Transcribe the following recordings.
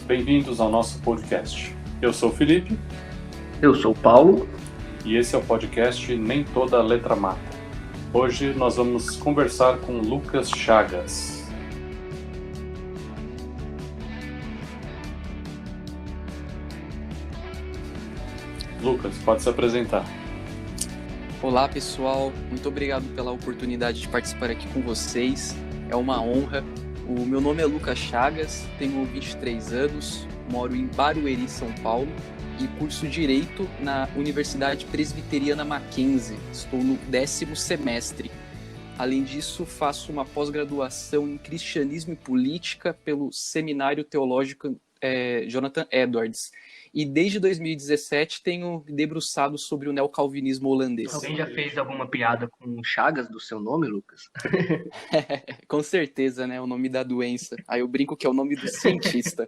bem-vindos ao nosso podcast. Eu sou o Felipe. Eu sou o Paulo. E esse é o podcast Nem Toda Letra Mata. Hoje nós vamos conversar com Lucas Chagas. Lucas, pode se apresentar. Olá pessoal, muito obrigado pela oportunidade de participar aqui com vocês, é uma honra. O meu nome é Lucas Chagas, tenho 23 anos, moro em Barueri, São Paulo e curso Direito na Universidade Presbiteriana Mackenzie, estou no 10º semestre. Além disso, faço uma pós-graduação em Cristianismo e Política pelo Seminário Teológico Jonathan Edwards. E desde 2017 tenho debruçado sobre o neocalvinismo holandês. Alguém já fez alguma piada com Chagas do seu nome, Lucas? Com certeza, né? O nome da doença. Aí eu brinco que é o nome do cientista.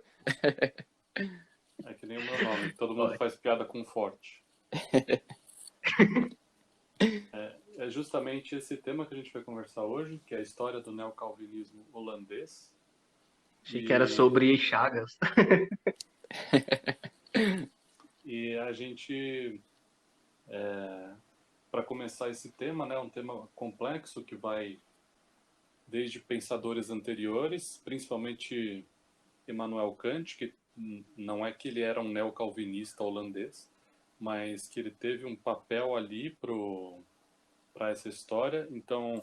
É que nem o meu nome, todo mundo faz piada com forte. É justamente esse tema que a gente vai conversar hoje, que é a história do neocalvinismo holandês. Achei que era sobre Chagas. E a gente, para começar esse tema, né, um tema complexo que vai desde pensadores anteriores, principalmente Immanuel Kant, que não é que ele era um neocalvinista holandês, mas que ele teve um papel ali para essa história. Então,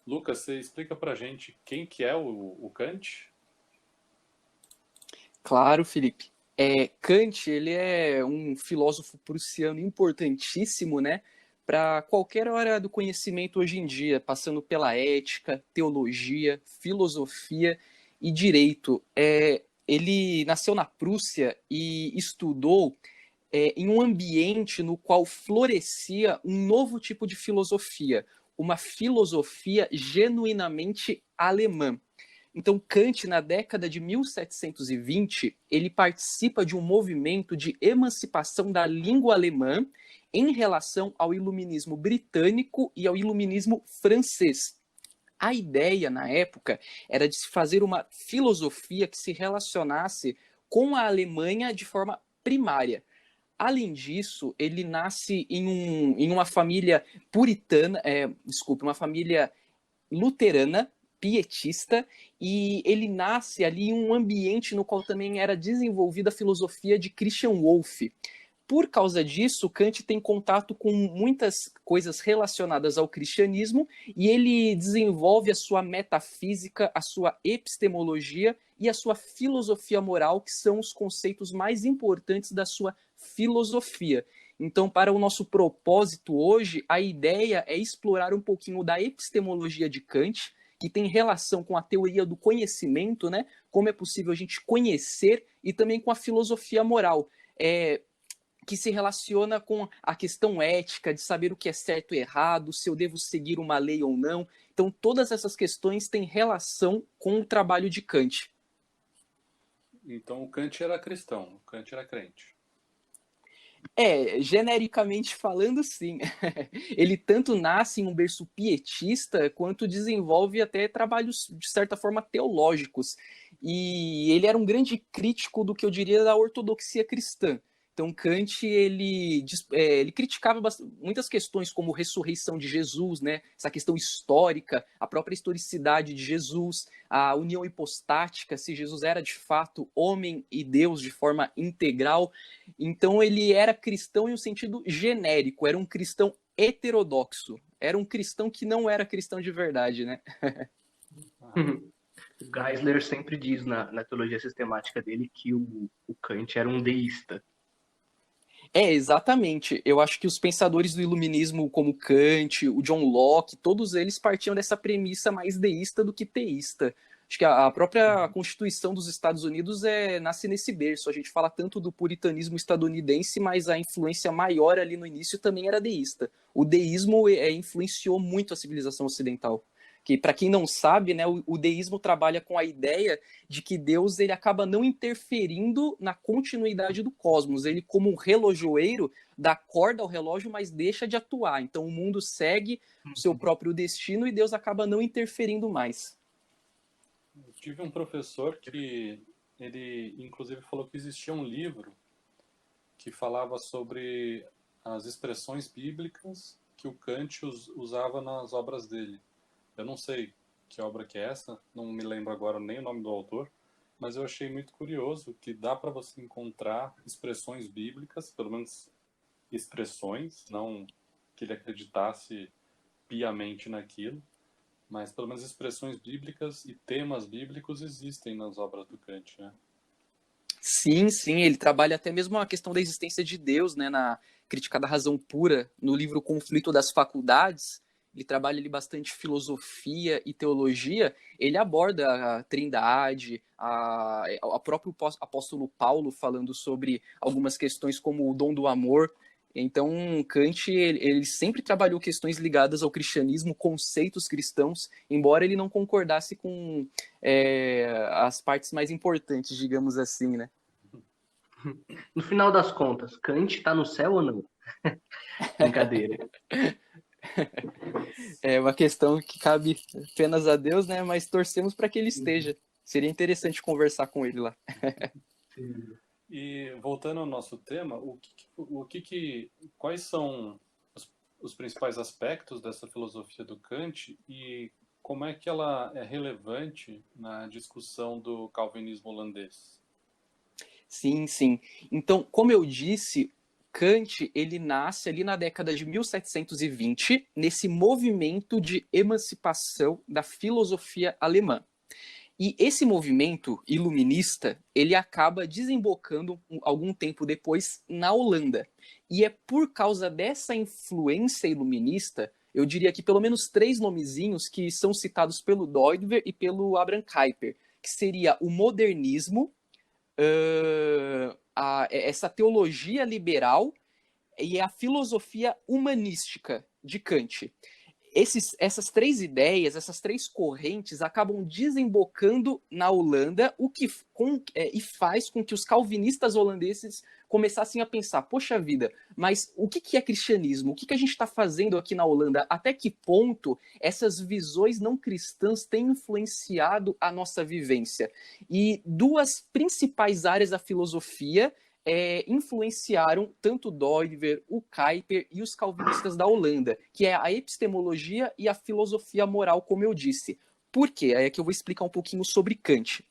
Lucas, você explica para a gente quem que é o Kant? Claro, Felipe. Kant, ele é um filósofo prussiano importantíssimo, né, para qualquer área do conhecimento hoje em dia, passando pela ética, teologia, filosofia e direito. Ele nasceu na Prússia e estudou em um ambiente no qual florescia um novo tipo de filosofia, uma filosofia genuinamente alemã. Então, Kant, na década de 1720, ele participa de um movimento de emancipação da língua alemã em relação ao iluminismo britânico e ao iluminismo francês. A ideia, na época, era de se fazer uma filosofia que se relacionasse com a Alemanha de forma primária. Além disso, ele nasce em uma família puritana, uma família luterana, pietista, e ele nasce ali em um ambiente no qual também era desenvolvida a filosofia de Christian Wolff. Por causa disso, Kant tem contato com muitas coisas relacionadas ao cristianismo e ele desenvolve a sua metafísica, a sua epistemologia e a sua filosofia moral, que são os conceitos mais importantes da sua filosofia. Então, para o nosso propósito hoje, a ideia é explorar um pouquinho da epistemologia de Kant, que tem relação com a teoria do conhecimento, né? Como é possível a gente conhecer, e também com a filosofia moral, que se relaciona com a questão ética, de saber o que é certo e errado, se eu devo seguir uma lei ou não. Então, todas essas questões têm relação com o trabalho de Kant. Então, o Kant era cristão, o Kant era crente. Genericamente falando, sim. Ele tanto nasce em um berço pietista, quanto desenvolve até trabalhos, de certa forma, teológicos. E ele era um grande crítico do que eu diria da ortodoxia cristã. Então, Kant, ele criticava muitas questões como ressurreição de Jesus, né? Essa questão histórica, a própria historicidade de Jesus, a união hipostática, se Jesus era de fato homem e Deus de forma integral. Então, ele era cristão em um sentido genérico, era um cristão heterodoxo, era um cristão que não era cristão de verdade, né? O Geisler sempre diz na teologia sistemática dele que o Kant era um deísta. Exatamente. Eu acho que os pensadores do iluminismo, como Kant, o John Locke, todos eles partiam dessa premissa mais deísta do que teísta. Acho que a própria Constituição dos Estados Unidos nasce nesse berço. A gente fala tanto do puritanismo estadunidense, mas a influência maior ali no início também era deísta. O deísmo influenciou muito a civilização ocidental. Que, para quem não sabe, né, o deísmo trabalha com a ideia de que Deus ele acaba não interferindo na continuidade do cosmos. Ele, como um relojoeiro, dá corda ao relógio, mas deixa de atuar. Então o mundo segue o seu próprio destino e Deus acaba não interferindo mais. Eu tive um professor que ele inclusive falou que existia um livro que falava sobre as expressões bíblicas que o Kant usava nas obras dele. Eu não sei que obra que é essa, não me lembro agora nem o nome do autor, mas eu achei muito curioso que dá para você encontrar expressões bíblicas, pelo menos expressões, não que ele acreditasse piamente naquilo, mas pelo menos expressões bíblicas e temas bíblicos existem nas obras do Kant, né? Sim, sim, ele trabalha até mesmo a questão da existência de Deus, né, na Crítica da Razão Pura, no livro Conflito das Faculdades. Ele trabalha ali bastante filosofia e teologia. Ele aborda a Trindade, a próprio apóstolo Paulo falando sobre algumas questões como o dom do amor. Então, Kant, ele sempre trabalhou questões ligadas ao cristianismo, conceitos cristãos, embora ele não concordasse com as partes mais importantes, digamos assim, né? No final das contas, Kant tá no céu ou não? Brincadeira. É uma questão que cabe apenas a Deus, né? Mas torcemos para que ele esteja. Seria interessante conversar com ele lá. E voltando ao nosso tema, quais são os principais aspectos dessa filosofia do Kant e como é que ela é relevante na discussão do calvinismo holandês? Sim, sim. Então, como eu disse, Kant, ele nasce ali na década de 1720, nesse movimento de emancipação da filosofia alemã. E esse movimento iluminista, ele acaba desembocando algum tempo depois na Holanda. E é por causa dessa influência iluminista, eu diria que pelo menos 3 nomezinhos que são citados pelo Doidver e pelo Abraham Kuyper, que seria o modernismo, essa teologia liberal e a filosofia humanística de Kant. Essas 3 ideias, essas 3 correntes acabam desembocando na Holanda, e faz com que os calvinistas holandeses começassem a pensar, poxa vida, mas o que é cristianismo? O que a gente está fazendo aqui na Holanda? Até que ponto essas visões não cristãs têm influenciado a nossa vivência? E 2 principais áreas da filosofia influenciaram tanto Doidver, o Kuyper e os calvinistas da Holanda, que é a epistemologia e a filosofia moral, como eu disse. Por quê? Aí é que eu vou explicar um pouquinho sobre Kant.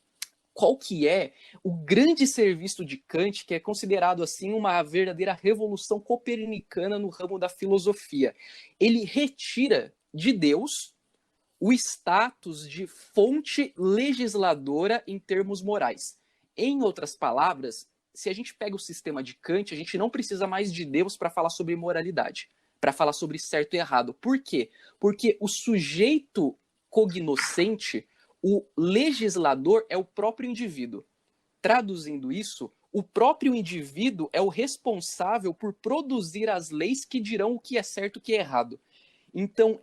Qual que é o grande serviço de Kant, que é considerado assim uma verdadeira revolução copernicana no ramo da filosofia? Ele retira de Deus o status de fonte legisladora em termos morais. Em outras palavras, se a gente pega o sistema de Kant, a gente não precisa mais de Deus para falar sobre moralidade, para falar sobre certo e errado. Por quê? Porque o sujeito cognoscente, o legislador, é o próprio indivíduo. Traduzindo isso, o próprio indivíduo é o responsável por produzir as leis que dirão o que é certo e o que é errado. Então,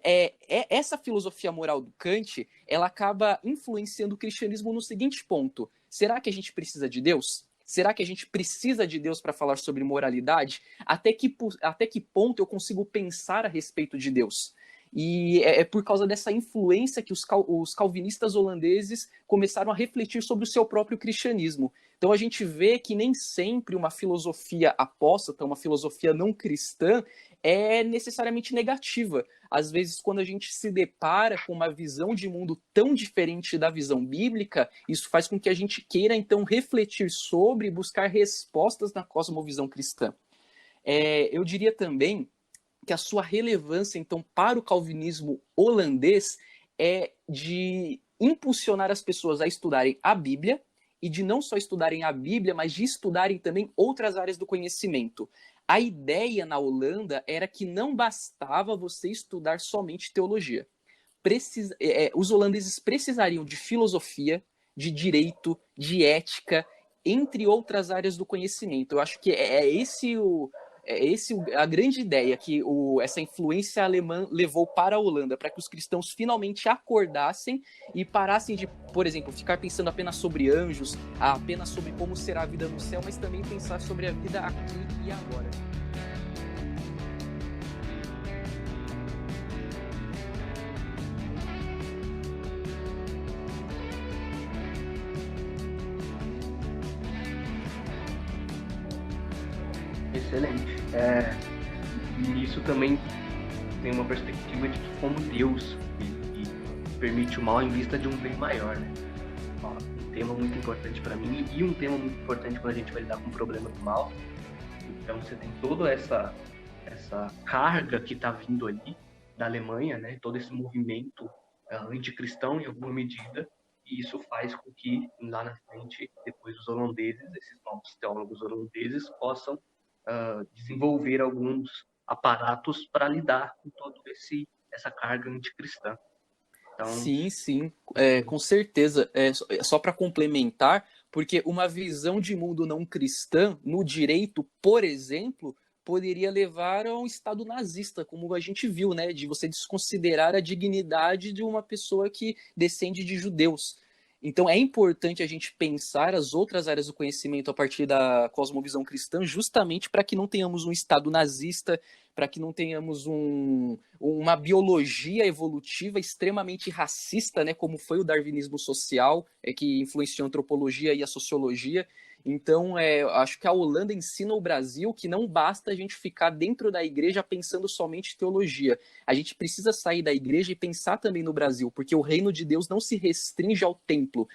essa filosofia moral do Kant, ela acaba influenciando o cristianismo no seguinte ponto. Será que a gente precisa de Deus? Será que a gente precisa de Deus para falar sobre moralidade? Até que ponto eu consigo pensar a respeito de Deus? E é por causa dessa influência que os calvinistas holandeses começaram a refletir sobre o seu próprio cristianismo. Então a gente vê que nem sempre uma filosofia apóstata, uma filosofia não cristã, é necessariamente negativa. Às vezes, quando a gente se depara com uma visão de mundo tão diferente da visão bíblica, isso faz com que a gente queira, então, refletir sobre e buscar respostas na cosmovisão cristã. Eu diria também que a sua relevância, então, para o calvinismo holandês é de impulsionar as pessoas a estudarem a Bíblia, e de não só estudarem a Bíblia, mas de estudarem também outras áreas do conhecimento. A ideia na Holanda era que não bastava você estudar somente teologia. Os holandeses precisariam de filosofia, de direito, de ética, entre outras áreas do conhecimento. Eu acho que é esse a grande ideia que essa influência alemã levou para a Holanda, para que os cristãos finalmente acordassem e parassem de, por exemplo, ficar pensando apenas sobre anjos, apenas sobre como será a vida no céu, mas também pensar sobre a vida aqui e agora. Excelente. E nisso também tem uma perspectiva de que como Deus ele permite o mal em vista de um bem maior, né? Ó, um tema muito importante para mim e um tema muito importante quando a gente vai lidar com o problema do mal. Então você tem toda essa carga que está vindo ali da Alemanha, né? Todo esse movimento anticristão em alguma medida, e isso faz com que lá na frente, depois os holandeses, esses novos teólogos holandeses, possam desenvolver alguns aparatos para lidar com toda essa carga anticristã. Então, Sim, com certeza. Só para complementar, porque uma visão de mundo não cristã no direito, por exemplo, poderia levar a um estado nazista, como a gente viu, né? De você desconsiderar a dignidade de uma pessoa que descende de judeus. Então é importante a gente pensar as outras áreas do conhecimento a partir da cosmovisão cristã, justamente para que não tenhamos um estado nazista, para que não tenhamos uma biologia evolutiva extremamente racista, né, como foi o darwinismo social, que influenciou a antropologia e a sociologia. Então, acho que a Holanda ensina o Brasil que não basta a gente ficar dentro da igreja pensando somente em teologia. A gente precisa sair da igreja e pensar também no Brasil, porque o reino de Deus não se restringe ao templo.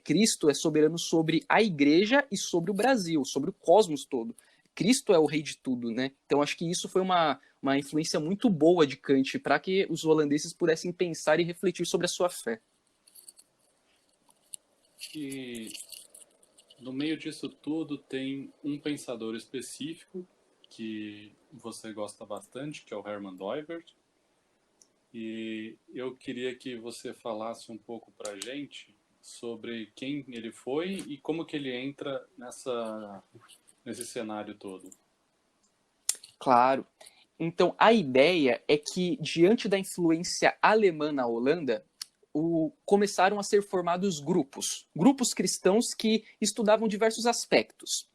Cristo é soberano sobre a igreja e sobre o Brasil, sobre o cosmos todo. Cristo é o rei de tudo, né? Então, acho que isso foi uma influência muito boa de Kant para que os holandeses pudessem pensar e refletir sobre a sua fé. E no meio disso tudo tem um pensador específico que você gosta bastante, que é o Herman Doivert. E eu queria que você falasse um pouco para a gente sobre quem ele foi e como que ele entra nesse cenário todo. Claro. Então, a ideia é que, diante da influência alemã na Holanda, começaram a ser formados grupos cristãos que estudavam diversos aspectos.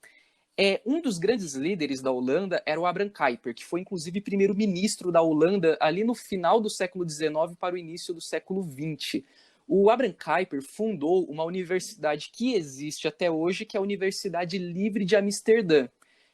Um dos grandes líderes da Holanda era o Abraham Kuyper, que foi inclusive primeiro-ministro da Holanda ali no final do século XIX para o início do século XX. O Abraham Kuyper fundou uma universidade que existe até hoje, que é a Universidade Livre de Amsterdã.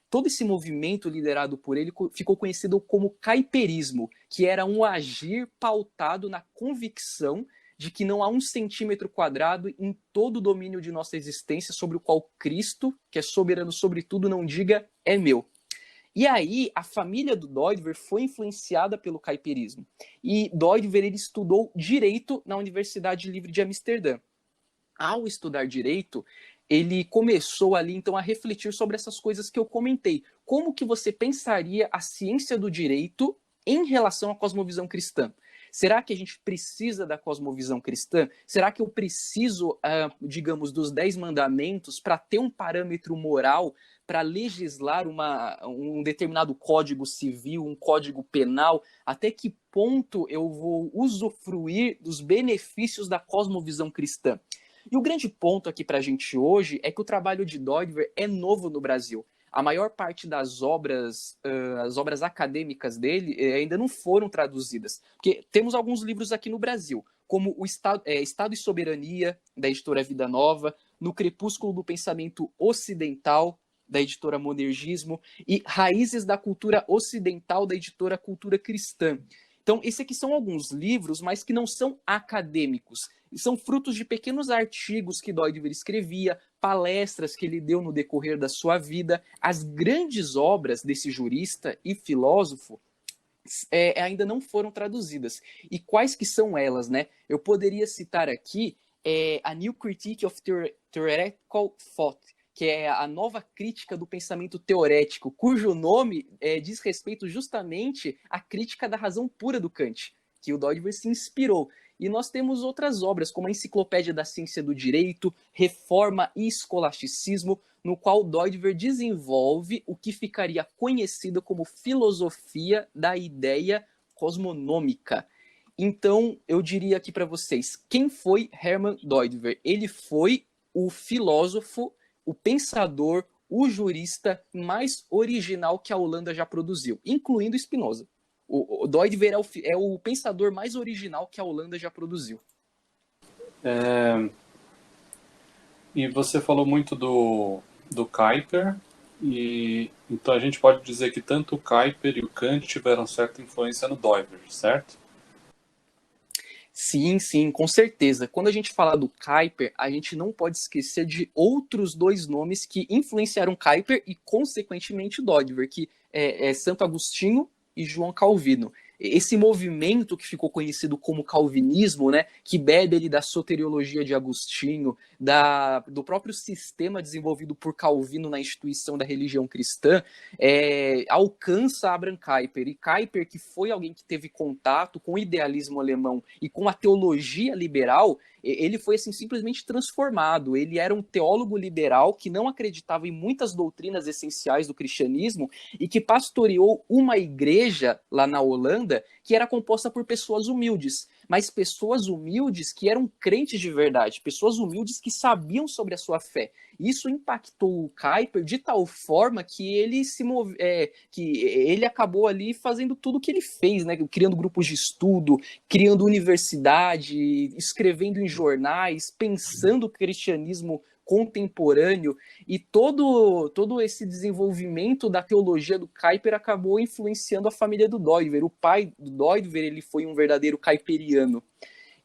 Todo esse movimento liderado por ele ficou conhecido como Kuyperismo, que era um agir pautado na convicção de que não há 1 centímetro quadrado em todo o domínio de nossa existência sobre o qual Cristo, que é soberano sobre tudo, não diga é meu. E aí, a família do Doivert foi influenciada pelo Kuyperismo. E Doivert ele estudou Direito na Universidade Livre de Amsterdã. Ao estudar Direito, ele começou ali, então, a refletir sobre essas coisas que eu comentei. Como que você pensaria a ciência do direito em relação à cosmovisão cristã? Será que a gente precisa da cosmovisão cristã? Será que eu preciso, digamos, dos 10 mandamentos para ter um parâmetro moral para legislar um determinado código civil, um código penal? Até que ponto eu vou usufruir dos benefícios da cosmovisão cristã? E o grande ponto aqui para a gente hoje é que o trabalho de Doivert é novo no Brasil. A maior parte das obras, as obras acadêmicas dele ainda não foram traduzidas. Porque temos alguns livros aqui no Brasil, como o Estado e Soberania, da editora Vida Nova, No Crepúsculo do Pensamento Ocidental, da editora Monergismo, e Raízes da Cultura Ocidental, da editora Cultura Cristã. Então, esses aqui são alguns livros, mas que não são acadêmicos. São frutos de pequenos artigos que Doivert escrevia, palestras que ele deu no decorrer da sua vida. As grandes obras desse jurista e filósofo ainda não foram traduzidas. E quais que são elas, né? Eu poderia citar aqui a New Critique of Theoretical Thought, que é a nova crítica do pensamento teorético, cujo nome diz respeito justamente à crítica da razão pura do Kant, que o Doivert se inspirou. E nós temos outras obras, como a Enciclopédia da Ciência do Direito, Reforma e Escolasticismo, no qual Doivert desenvolve o que ficaria conhecido como filosofia da ideia cosmonômica. Então, eu diria aqui para vocês, quem foi Herman Doivert? Ele foi o filósofo, o pensador, o jurista mais original que a Holanda já produziu, incluindo Spinoza. O Doivert é o pensador mais original que a Holanda já produziu. E você falou muito do Kuyper, E então a gente pode dizer que tanto o Kuyper e o Kant tiveram certa influência no Doiver, certo? Sim, sim, com certeza. Quando a gente fala do Kuyper, a gente não pode esquecer de outros dois nomes que influenciaram Kuyper e, consequentemente, Doiver, que é Santo Agostinho e João Calvino. Esse movimento que ficou conhecido como calvinismo, né, que bebe ele da soteriologia de Agostinho, do próprio sistema desenvolvido por Calvino na instituição da religião cristã, alcança Abraham Kuyper. E Kuyper, que foi alguém que teve contato com o idealismo alemão e com a teologia liberal, ele foi assim, simplesmente transformado. Ele era um teólogo liberal que não acreditava em muitas doutrinas essenciais do cristianismo e que pastoreou uma igreja lá na Holanda que era composta por pessoas humildes, mas pessoas humildes que eram crentes de verdade, pessoas humildes que sabiam sobre a sua fé. Isso impactou o Kuyper de tal forma que ele que ele acabou ali fazendo tudo o que ele fez, né? Criando grupos de estudo, criando universidade, escrevendo em jornais, pensando o cristianismo contemporâneo, e todo esse desenvolvimento da teologia do Kuyper acabou influenciando a família do Doiver. O pai do Doiver, ele foi um verdadeiro kuiperiano.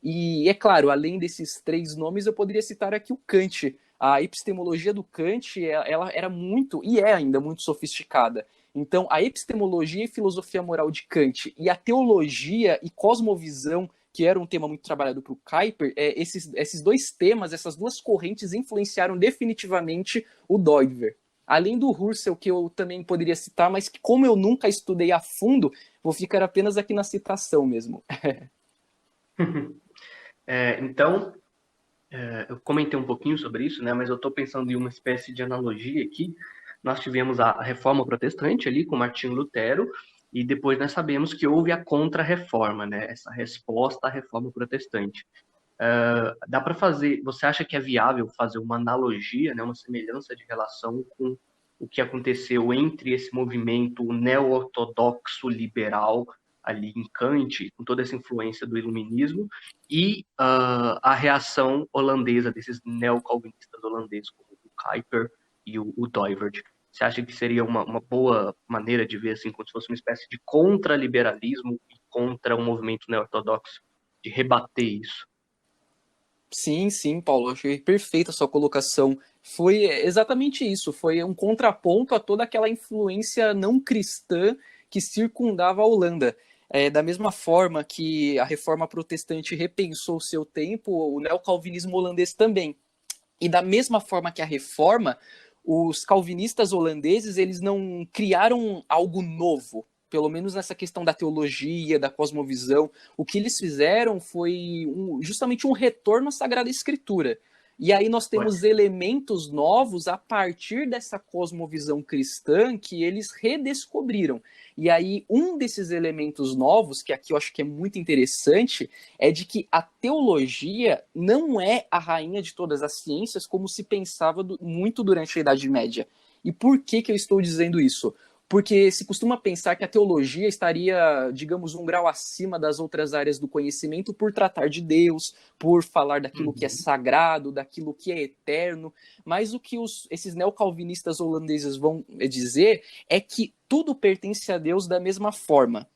E, é claro, além desses três nomes, eu poderia citar aqui o Kant. A epistemologia do Kant, ela era muito, e é ainda muito sofisticada. Então, a epistemologia e filosofia moral de Kant e a teologia e cosmovisão, que era um tema muito trabalhado para o Kuyper, esses dois temas, essas duas correntes influenciaram definitivamente o Doiver. Além do Husserl, que eu também poderia citar, mas que como eu nunca estudei a fundo, vou ficar apenas aqui na citação mesmo. Então, eu comentei um pouquinho sobre isso, né? Mas eu estou pensando em uma espécie de analogia aqui. Nós tivemos a Reforma Protestante ali com Martinho Lutero, e depois nós sabemos que houve a Contra-Reforma, né? Essa resposta à Reforma Protestante. Dá para fazer? Você acha que é viável fazer uma analogia, né? Uma semelhança de relação com o que aconteceu entre esse movimento neo-ortodoxo liberal ali em Kant, com toda essa influência do iluminismo, e a reação holandesa desses neocalvinistas holandeses, como o Kuyper e o Doivert? Você acha que seria uma boa maneira de ver, assim, como se fosse uma espécie de contra-liberalismo e contra o movimento neo-ortodoxo, de rebater isso? Sim, sim, Paulo, achei perfeita a sua colocação. Foi exatamente isso, foi um contraponto a toda aquela influência não cristã que circundava a Holanda. Da mesma forma que a reforma protestante repensou o seu tempo, o neocalvinismo holandês também. E da mesma forma que a reforma, os calvinistas holandeses, eles não criaram algo novo, pelo menos nessa questão da teologia, da cosmovisão. O que eles fizeram foi justamente um retorno à Sagrada Escritura. E aí nós temos elementos novos a partir dessa cosmovisão cristã que eles redescobriram. E aí um desses elementos novos, que aqui eu acho que é muito interessante, é de que a teologia não é a rainha de todas as ciências, como se pensava muito durante a Idade Média. E por que eu estou dizendo isso? Porque se costuma pensar que a teologia estaria, digamos, um grau acima das outras áreas do conhecimento por tratar de Deus, por falar daquilo que é sagrado, daquilo que é eterno. Mas o que esses neocalvinistas holandeses vão dizer é que tudo pertence a Deus da mesma forma.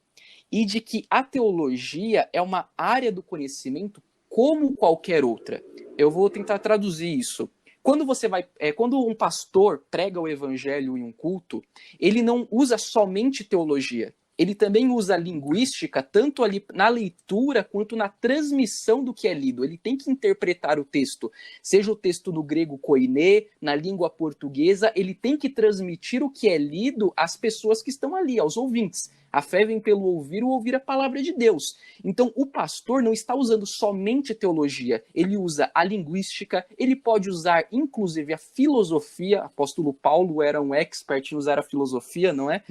E de que a teologia é uma área do conhecimento como qualquer outra. Eu vou tentar traduzir isso. Quando um pastor prega o evangelho em um culto, ele não usa somente teologia. Ele também usa linguística, tanto ali na leitura quanto na transmissão do que é lido. Ele tem que interpretar o texto, seja o texto no grego koiné, na língua portuguesa, ele tem que transmitir o que é lido às pessoas que estão ali, aos ouvintes. A fé vem pelo ouvir, o ouvir a palavra de Deus. Então, o pastor não está usando somente teologia, ele usa a linguística, ele pode usar, inclusive, a filosofia. Apóstolo Paulo era um expert em usar a filosofia, não é?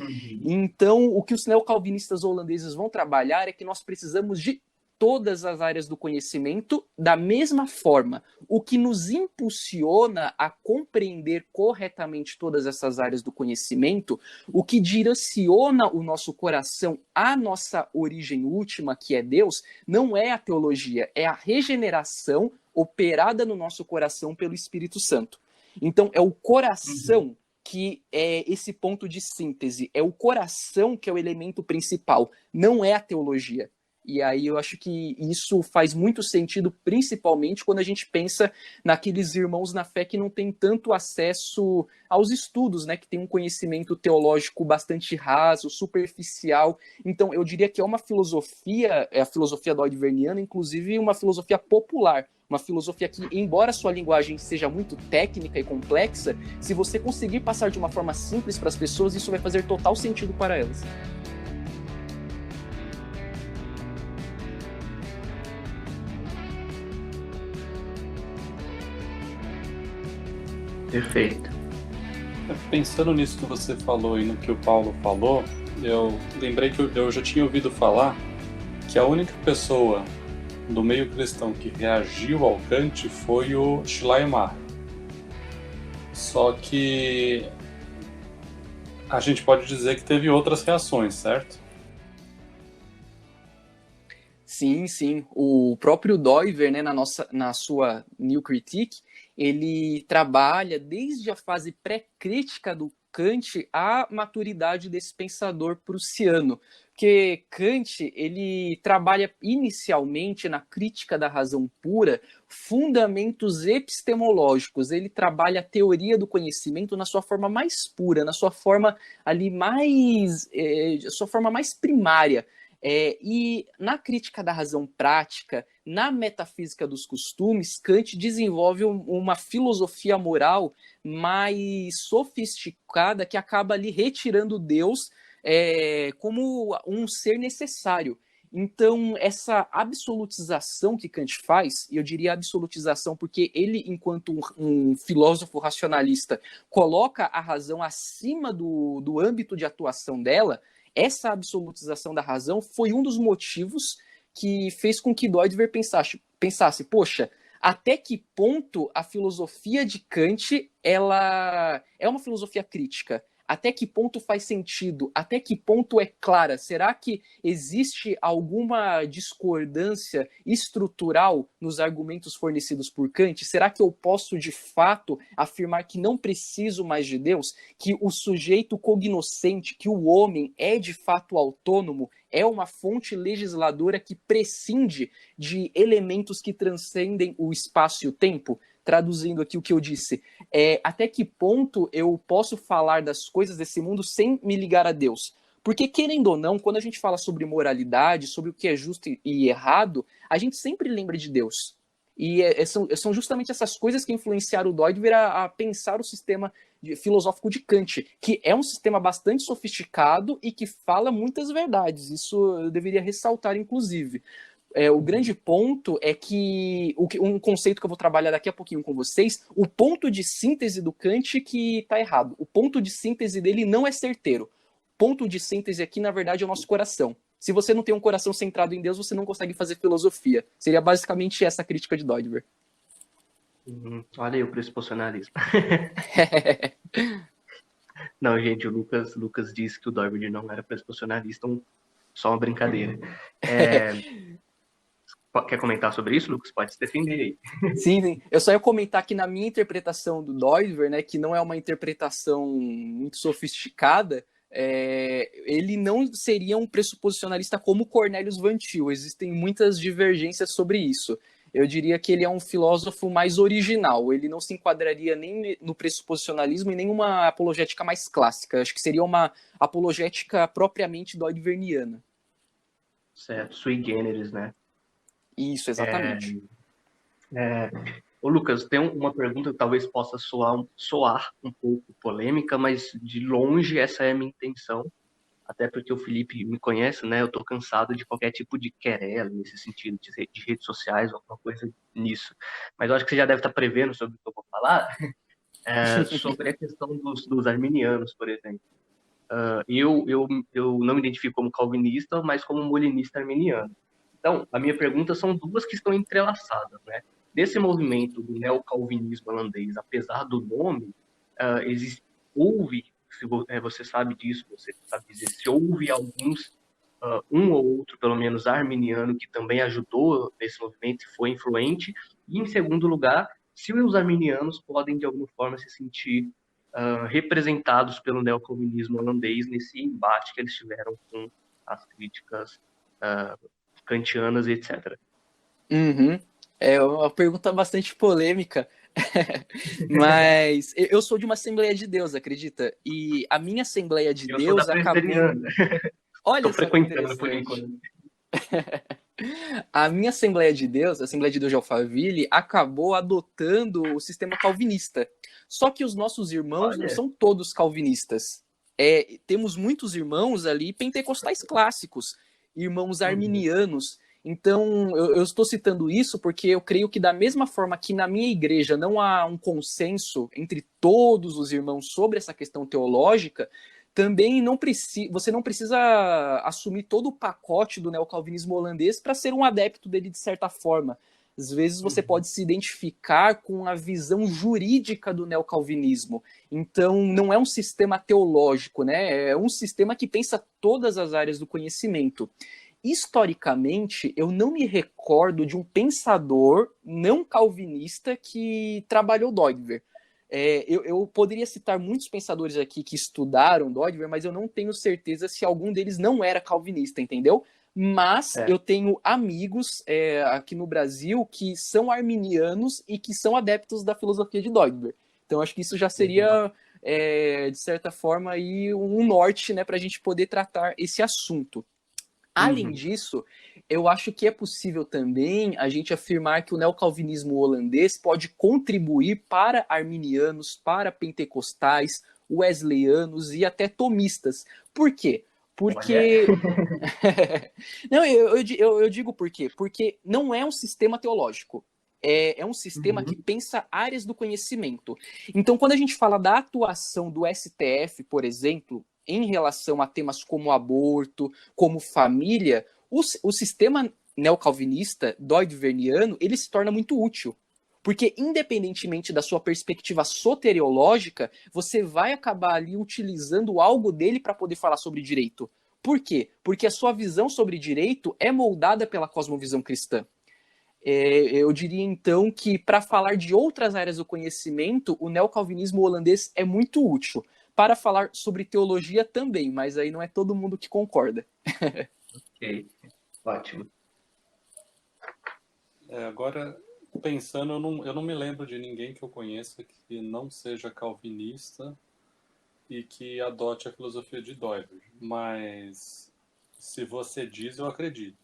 Então, o que os neocalvinistas holandeses vão trabalhar é que nós precisamos de todas as áreas do conhecimento da mesma forma. O que nos impulsiona a compreender corretamente todas essas áreas do conhecimento, o que direciona o nosso coração à nossa origem última, que é Deus, não é a teologia, é a regeneração operada no nosso coração pelo Espírito Santo. Então, é o coração que é esse ponto de síntese, é o coração que é o elemento principal, não é a teologia. E aí eu acho que isso faz muito sentido, principalmente quando a gente pensa naqueles irmãos na fé que não têm tanto acesso aos estudos, né, que tem um conhecimento teológico bastante raso, superficial. Então eu diria que é uma filosofia, é a filosofia doidverniana, inclusive uma filosofia popular, uma filosofia que, embora a sua linguagem seja muito técnica e complexa, se você conseguir passar de uma forma simples para as pessoas, isso vai fazer total sentido para elas. Perfeito. Pensando nisso que você falou e no que o Paulo falou, eu lembrei que eu já tinha ouvido falar que a única pessoa do meio cristão que reagiu ao Kant foi o Schleiermacher. Só que a gente pode dizer que teve outras reações, certo? Sim, sim. O próprio Doiver, né, na sua New Critique, ele trabalha desde a fase pré-crítica do Kant à maturidade desse pensador prussiano. Porque Kant, ele trabalha inicialmente na crítica da razão pura fundamentos epistemológicos. Ele trabalha a teoria do conhecimento na sua forma mais pura, na sua forma ali sua forma mais primária. E na crítica da razão prática, na metafísica dos costumes, Kant desenvolve uma filosofia moral mais sofisticada que acaba ali retirando Deus como um ser necessário. Então, essa absolutização que Kant faz, e eu diria absolutização porque ele, enquanto um filósofo racionalista, coloca a razão acima do âmbito de atuação dela, essa absolutização da razão foi um dos motivos que fez com que Doidver pensasse, poxa, até que ponto a filosofia de Kant ela é uma filosofia crítica? Até que ponto faz sentido? Até que ponto é clara? Será que existe alguma discordância estrutural nos argumentos fornecidos por Kant? Será que eu posso, de fato, afirmar que não preciso mais de Deus? Que o sujeito cognoscente, que o homem é, de fato, autônomo, é uma fonte legisladora que prescinde de elementos que transcendem o espaço e o tempo? Traduzindo aqui o que eu disse, até que ponto eu posso falar das coisas desse mundo sem me ligar a Deus? Porque, querendo ou não, quando a gente fala sobre moralidade, sobre o que é justo e errado, a gente sempre lembra de Deus. E são justamente essas coisas que influenciaram o Doidver a pensar o sistema filosófico de Kant, que é um sistema bastante sofisticado e que fala muitas verdades. Isso eu deveria ressaltar, inclusive. O grande ponto é que um conceito que eu vou trabalhar daqui a pouquinho com vocês, o ponto de síntese do Kant que está errado. O ponto de síntese dele não é certeiro. O ponto de síntese aqui, na verdade, é o nosso coração. Se você não tem um coração centrado em Deus, você não consegue fazer filosofia. Seria basicamente essa a crítica de Doidver. Olha aí o pressuposicionalismo. Não, gente, o Lucas disse que o Doidver não era pressuposicionalista, só uma brincadeira. Quer comentar sobre isso, Lucas? Pode se defender aí. Sim. Eu só ia comentar que na minha interpretação do Doidver, né, que não é uma interpretação muito sofisticada, ele não seria um pressuposicionalista como Cornelius Van Til. Existem muitas divergências sobre isso. Eu diria que ele é um filósofo mais original. Ele não se enquadraria nem no pressuposicionalismo e nem uma apologética mais clássica. Acho que seria uma apologética propriamente doidverniana. Certo, sui generis, né? Isso, exatamente. Ô Lucas, tem uma pergunta que talvez possa soar um pouco polêmica, mas de longe essa é a minha intenção, até porque o Felipe me conhece, né? Eu tô cansado de qualquer tipo de querela nesse sentido, de redes sociais, alguma coisa nisso. Mas eu acho que você já deve estar prevendo sobre o que eu vou falar, sobre a questão dos arminianos, por exemplo. Eu não me identifico como calvinista, mas como molinista arminiano. Então, a minha pergunta são duas que estão entrelaçadas, né? Desse movimento do neocalvinismo holandês, apesar do nome, houve, se você sabe disso, você sabe dizer, se houve alguns, um ou outro, pelo menos, arminiano, que também ajudou nesse movimento, foi influente, e, em segundo lugar, se os arminianos podem, de alguma forma, se sentir representados pelo neocalvinismo holandês nesse embate que eles tiveram com as críticas kantianas e etc. Uhum. É uma pergunta bastante polêmica, mas eu sou de uma Assembleia de Deus, acredita? E a minha Assembleia de Eu sou da Deus acabou... presbiteriana, Olha estou só que frequentando por interessante. enquanto. A minha Assembleia de Deus, a Assembleia de Deus de Alphaville, acabou adotando o sistema calvinista. Só que os nossos irmãos não Olha, são todos calvinistas. Temos muitos irmãos ali pentecostais clássicos, irmãos arminianos. Então, eu estou citando isso porque eu creio que da mesma forma que na minha igreja não há um consenso entre todos os irmãos sobre essa questão teológica, também você não precisa assumir todo o pacote do neocalvinismo holandês para ser um adepto dele de certa forma. Às vezes você pode se identificar com a visão jurídica do neocalvinismo. Então, não é um sistema teológico, né? É um sistema que pensa todas as áreas do conhecimento. Historicamente, eu não me recordo de um pensador não calvinista que trabalhou Doidver. Eu poderia citar muitos pensadores aqui que estudaram Doidver, mas eu não tenho certeza se algum deles não era calvinista, entendeu? Mas eu tenho amigos aqui no Brasil que são arminianos e que são adeptos da filosofia de Doidver. Então, acho que isso já seria, de certa forma, aí, um norte, né, para a gente poder tratar esse assunto. Além disso, eu acho que é possível também a gente afirmar que o neocalvinismo holandês pode contribuir para arminianos, para pentecostais, wesleyanos e até tomistas. Por quê? Porque... Não, eu digo por quê? Porque não é um sistema teológico. É um sistema que pensa áreas do conhecimento. Então, quando a gente fala da atuação do STF, por exemplo, em relação a temas como aborto, como família, o sistema neocalvinista, doidverniano, ele se torna muito útil. Porque, independentemente da sua perspectiva soteriológica, você vai acabar ali utilizando algo dele para poder falar sobre direito. Por quê? Porque a sua visão sobre direito é moldada pela cosmovisão cristã. Eu diria, então, que para falar de outras áreas do conhecimento, o neocalvinismo holandês é muito útil. Para falar sobre teologia também, mas aí não é todo mundo que concorda. Ok, ótimo. Agora, pensando, eu não me lembro de ninguém que eu conheça que não seja calvinista e que adote a filosofia de Doivre. Mas, se você diz, eu acredito.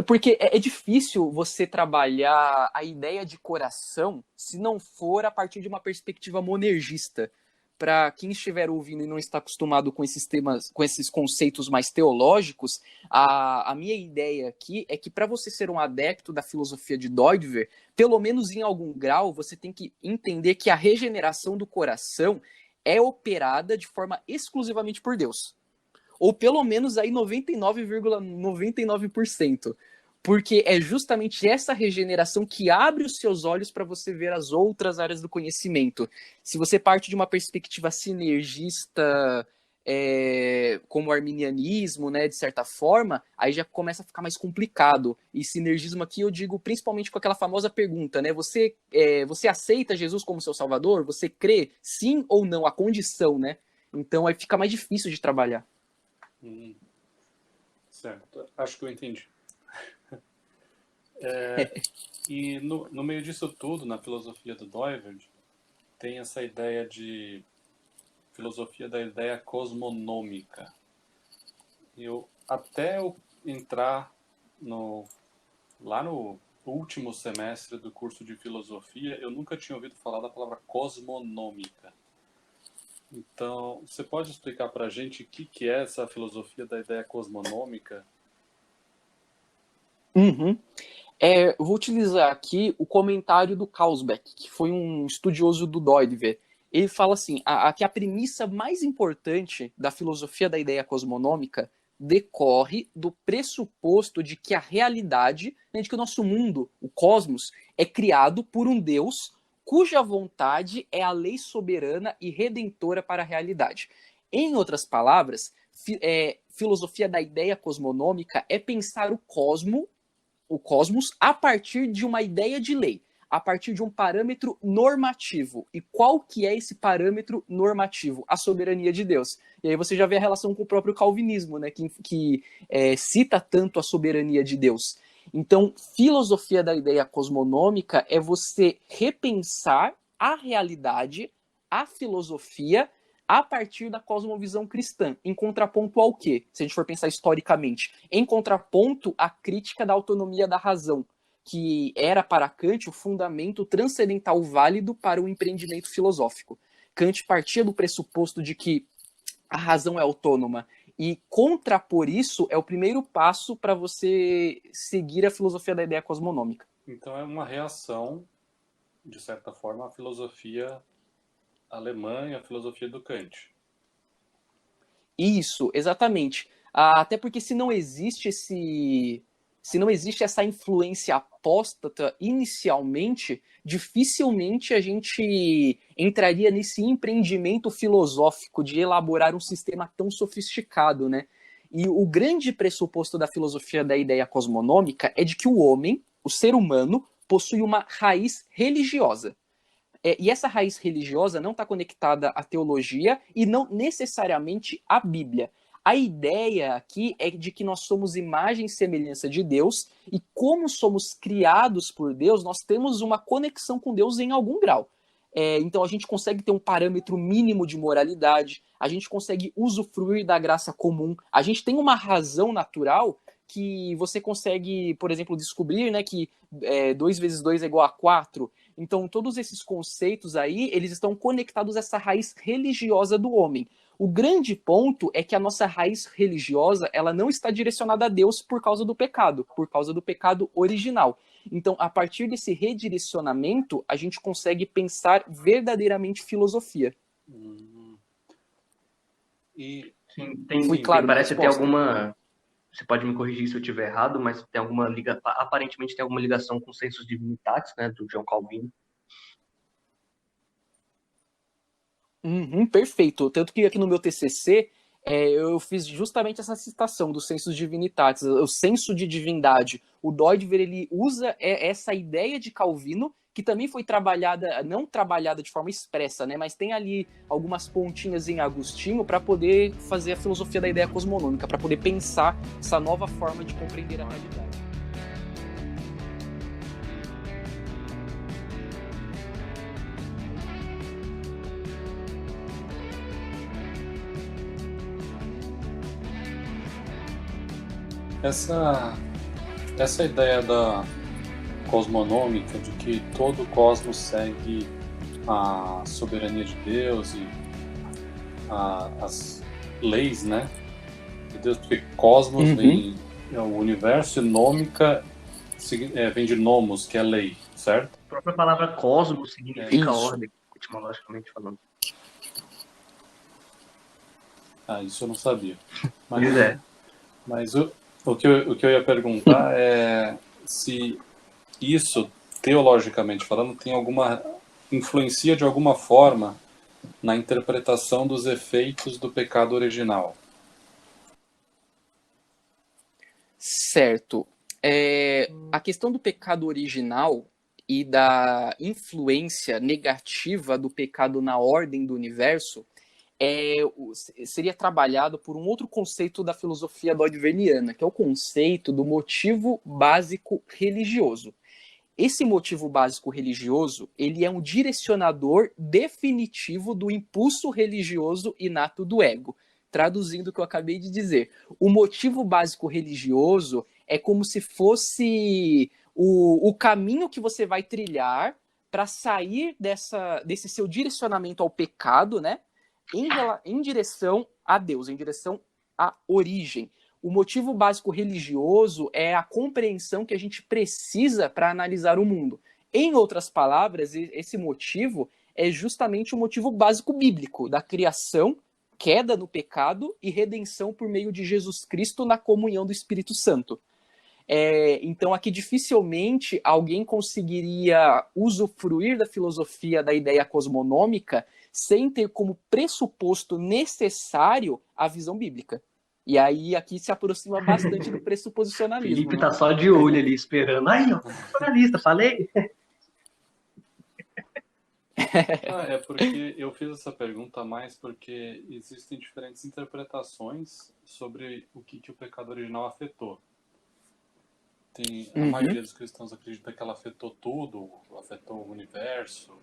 Porque é difícil você trabalhar a ideia de coração se não for a partir de uma perspectiva monergista. Para quem estiver ouvindo e não está acostumado com esses temas, com esses conceitos mais teológicos, a minha ideia aqui é que para você ser um adepto da filosofia de Doidver, pelo menos em algum grau, você tem que entender que a regeneração do coração é operada de forma exclusivamente por Deus. Ou pelo menos aí 99,99%. Porque é justamente essa regeneração que abre os seus olhos para você ver as outras áreas do conhecimento. Se você parte de uma perspectiva sinergista, como o arminianismo, né, de certa forma, aí já começa a ficar mais complicado. E sinergismo aqui eu digo principalmente com aquela famosa pergunta, né? Você aceita Jesus como seu salvador? Você crê sim ou não? A condição, né? Então aí fica mais difícil de trabalhar. Certo, acho que eu entendi. E no meio disso tudo, na filosofia do Doivre, tem essa ideia de filosofia da ideia cosmonômica. Até eu entrar lá no último semestre do curso de filosofia, eu nunca tinha ouvido falar da palavra cosmonômica. Então, você pode explicar para a gente o que é essa filosofia da ideia cosmonômica? Eu vou utilizar aqui o comentário do Kausbeck, que foi um estudioso do Doidver. Ele fala assim, que a premissa mais importante da filosofia da ideia cosmonômica decorre do pressuposto de que a realidade, né, de que o nosso mundo, o cosmos, é criado por um Deus cuja vontade é a lei soberana e redentora para a realidade. Em outras palavras, filosofia da ideia cosmonômica é pensar o cosmos a partir de uma ideia de lei. a partir de um parâmetro normativo. E qual que é esse parâmetro normativo? A soberania de Deus. E aí você já vê a relação com o próprio calvinismo, né, que cita tanto a soberania de Deus. Então, filosofia da ideia cosmonômica é você repensar a realidade, a filosofia, a partir da cosmovisão cristã, em contraponto ao quê? Se a gente for pensar historicamente, em contraponto à crítica da autonomia da razão, que era para Kant o fundamento transcendental válido para o empreendimento filosófico. Kant partia do pressuposto de que a razão é autônoma, e contrapor isso é o primeiro passo para você seguir a filosofia da ideia cosmonômica. Então é uma reação, de certa forma, à filosofia alemã e à filosofia do Kant. Isso, exatamente. Até porque se não existe essa influência apóstata inicialmente, dificilmente a gente entraria nesse empreendimento filosófico de elaborar um sistema tão sofisticado, né? E o grande pressuposto da filosofia da ideia cosmonômica é de que o homem, o ser humano, possui uma raiz religiosa. E essa raiz religiosa não está conectada à teologia e não necessariamente à Bíblia. A ideia aqui é de que nós somos imagem e semelhança de Deus, e como somos criados por Deus, nós temos uma conexão com Deus em algum grau. Então a gente consegue ter um parâmetro mínimo de moralidade, a gente consegue usufruir da graça comum, a gente tem uma razão natural que você consegue, por exemplo, descobrir, né, que 2 vezes 2 é igual a 4. Então todos esses conceitos aí, eles estão conectados a essa raiz religiosa do homem. O grande ponto é que a nossa raiz religiosa, ela não está direcionada a Deus por causa do pecado original. Então, a partir desse redirecionamento, a gente consegue pensar verdadeiramente filosofia. Sim, claro, parece ter alguma... Você pode me corrigir se eu estiver errado, mas tem aparentemente tem alguma ligação com Sensus Divinitatis, né, do João Calvino. Perfeito. Tanto que aqui no meu TCC eu fiz justamente essa citação do Sensus Divinitatis, o senso de divindade. O Deudver, ele usa essa ideia de Calvino, que também foi trabalhada, não trabalhada de forma expressa, né, mas tem ali algumas pontinhas em Agostinho para poder fazer a filosofia da ideia cosmonômica, para poder pensar essa nova forma de compreender a realidade. Essa ideia da cosmonômica, de que todo o cosmos segue a soberania de Deus e as leis, né, de Deus, porque cosmos vem o universo, e nômica vem de nomos, que é lei, certo? A própria palavra cosmos significa ordem, etimologicamente falando. Isso eu não sabia. Mas o que eu ia perguntar é se isso, teologicamente falando, influencia de alguma forma na interpretação dos efeitos do pecado original. Certo. A questão do pecado original e da influência negativa do pecado na ordem do universo seria trabalhado por um outro conceito da filosofia deudveriana, que é o conceito do motivo básico religioso. Esse motivo básico religioso, ele é um direcionador definitivo do impulso religioso inato do ego. Traduzindo o que eu acabei de dizer, o motivo básico religioso é como se fosse o caminho que você vai trilhar para sair desse seu direcionamento ao pecado, né? Em direção a Deus, em direção à origem. O motivo básico religioso é a compreensão que a gente precisa para analisar o mundo. Em outras palavras, esse motivo é justamente o motivo básico bíblico da criação, queda no pecado e redenção por meio de Jesus Cristo na comunhão do Espírito Santo. Então aqui dificilmente alguém conseguiria usufruir da filosofia da ideia cosmonômica sem ter como pressuposto necessário a visão bíblica. E aí aqui se aproxima bastante do pressuposicionalismo. Felipe tá só de olho ali, esperando. Aí, ó, posicionalista, falei? É porque eu fiz essa pergunta mais porque existem diferentes interpretações sobre o que o pecado original afetou. A Uhum. maioria dos cristãos acredita que ela afetou tudo, afetou o universo,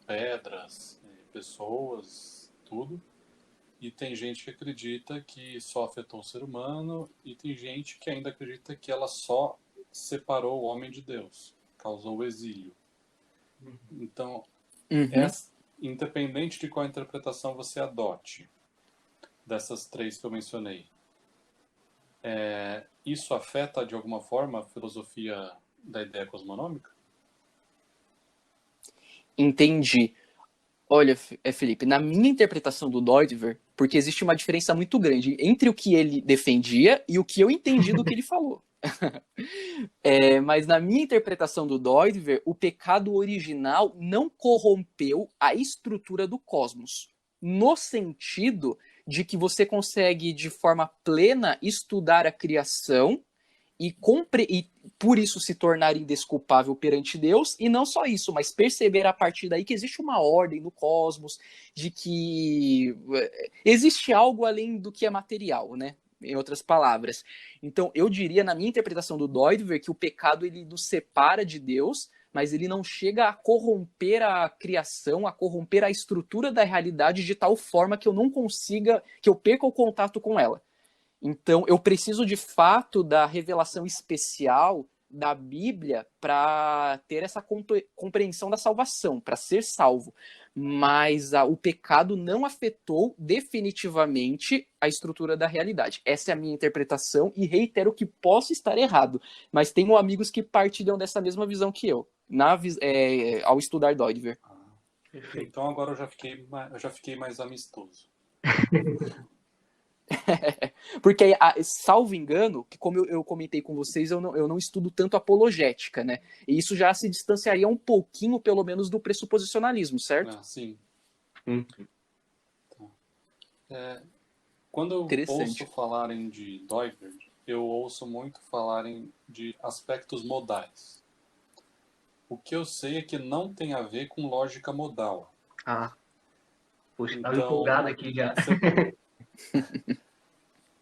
pedras, pessoas, tudo. E tem gente que acredita que só afetou o ser humano, e tem gente que ainda acredita que ela só separou o homem de Deus, causou o exílio. Então, Uhum. independente de qual interpretação você adote, dessas três que eu mencionei, isso afeta de alguma forma a filosofia da ideia cosmonômica? Entendi. Olha, Felipe, na minha interpretação do Doidver, porque existe uma diferença muito grande entre o que ele defendia e o que eu entendi do que ele falou. Mas na minha interpretação do Doidver, o pecado original não corrompeu a estrutura do cosmos, no sentido de que você consegue, de forma plena, estudar a criação e por isso se tornar indesculpável perante Deus, e não só isso, mas perceber a partir daí que existe uma ordem no cosmos, de que existe algo além do que é material, né? Em outras palavras. Então, eu diria, na minha interpretação do Doidver, que o pecado ele nos separa de Deus, mas ele não chega a corromper a criação, a corromper a estrutura da realidade de tal forma que eu não consiga, que eu perca o contato com ela. Então, eu preciso de fato da revelação especial da Bíblia para ter essa compreensão da salvação, para ser salvo. Mas o pecado não afetou definitivamente a estrutura da realidade. Essa é a minha interpretação e reitero que posso estar errado, mas tenho amigos que partilham dessa mesma visão que eu, ao estudar Doidver. Então agora eu já fiquei mais amistoso. Porque, salvo engano, que como eu comentei com vocês, eu não estudo tanto apologética, né? E isso já se distanciaria um pouquinho, pelo menos, do pressuposicionalismo, certo? Sim. Quando eu ouço falarem de Doidver, eu ouço muito falarem de aspectos modais. O que eu sei é que não tem a ver com lógica modal. Poxa, estava empolgado aqui já.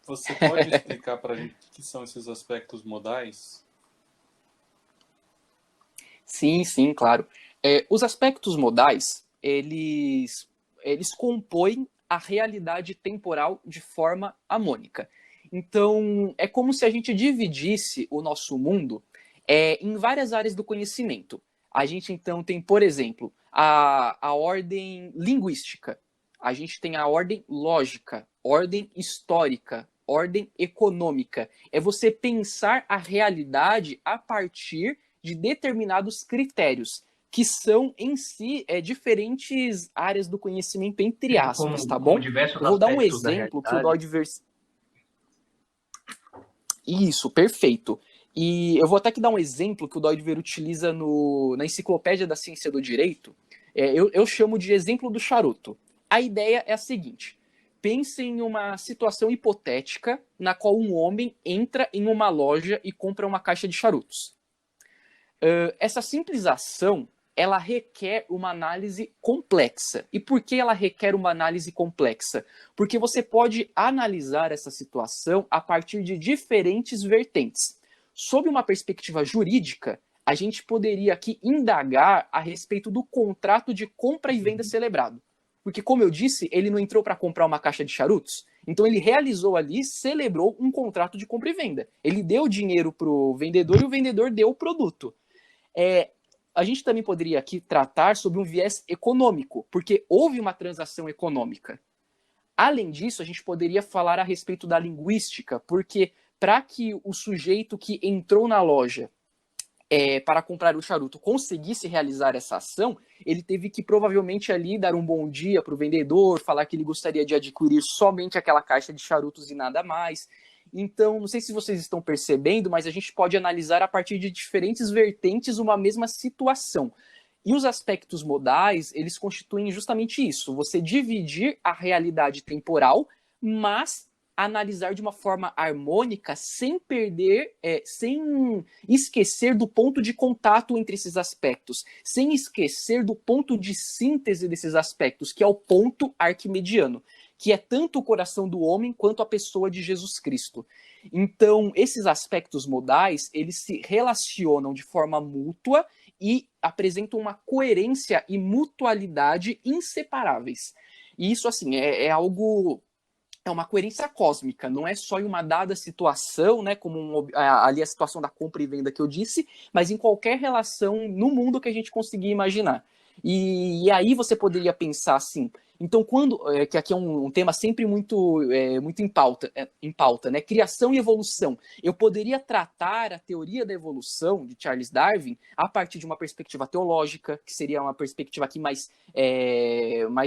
Você pode explicar para a gente o que são esses aspectos modais? Sim, claro. Os aspectos modais, eles compõem a realidade temporal de forma harmônica. Então, é como se a gente dividisse o nosso mundo em várias áreas do conhecimento. A gente, então, tem, por exemplo, a ordem linguística. A gente tem a ordem lógica, ordem histórica, ordem econômica. É você pensar a realidade a partir de determinados critérios, que são, em si, diferentes áreas do conhecimento, entre aspas, tá bom? Eu vou dar um exemplo que o Doidver... Isso, perfeito. E eu vou até que dar um exemplo que o Doidver utiliza na Enciclopédia da Ciência do Direito. Eu chamo de exemplo do charuto. A ideia é a seguinte: pense em uma situação hipotética na qual um homem entra em uma loja e compra uma caixa de charutos. Essa simples ação, ela requer uma análise complexa. E por que ela requer uma análise complexa? Porque você pode analisar essa situação a partir de diferentes vertentes. Sob uma perspectiva jurídica, a gente poderia aqui indagar a respeito do contrato de compra e venda celebrado. Porque, como eu disse, ele não entrou para comprar uma caixa de charutos, então ele realizou ali, celebrou um contrato de compra e venda. Ele deu dinheiro para o vendedor e o vendedor deu o produto. A gente também poderia aqui tratar sobre um viés econômico, porque houve uma transação econômica. Além disso, a gente poderia falar a respeito da linguística, porque para que o sujeito que entrou na loja para comprar o charuto conseguisse realizar essa ação, ele teve que provavelmente ali dar um bom dia para o vendedor, falar que ele gostaria de adquirir somente aquela caixa de charutos e nada mais. Então, não sei se vocês estão percebendo, mas a gente pode analisar a partir de diferentes vertentes uma mesma situação. E os aspectos modais, eles constituem justamente isso, você dividir a realidade temporal, mas analisar de uma forma harmônica, sem perder, sem esquecer do ponto de contato entre esses aspectos, sem esquecer do ponto de síntese desses aspectos, que é o ponto arquimediano, que é tanto o coração do homem quanto a pessoa de Jesus Cristo. Então, esses aspectos modais, eles se relacionam de forma mútua e apresentam uma coerência e mutualidade inseparáveis. E isso, assim, é uma coerência cósmica, não é só em uma dada situação, né, como ali a situação da compra e venda que eu disse, mas em qualquer relação no mundo que a gente conseguir imaginar. E aí você poderia pensar assim, então que aqui é um tema sempre muito em pauta, né, criação e evolução. Eu poderia tratar a teoria da evolução de Charles Darwin a partir de uma perspectiva teológica, que seria uma perspectiva aqui mais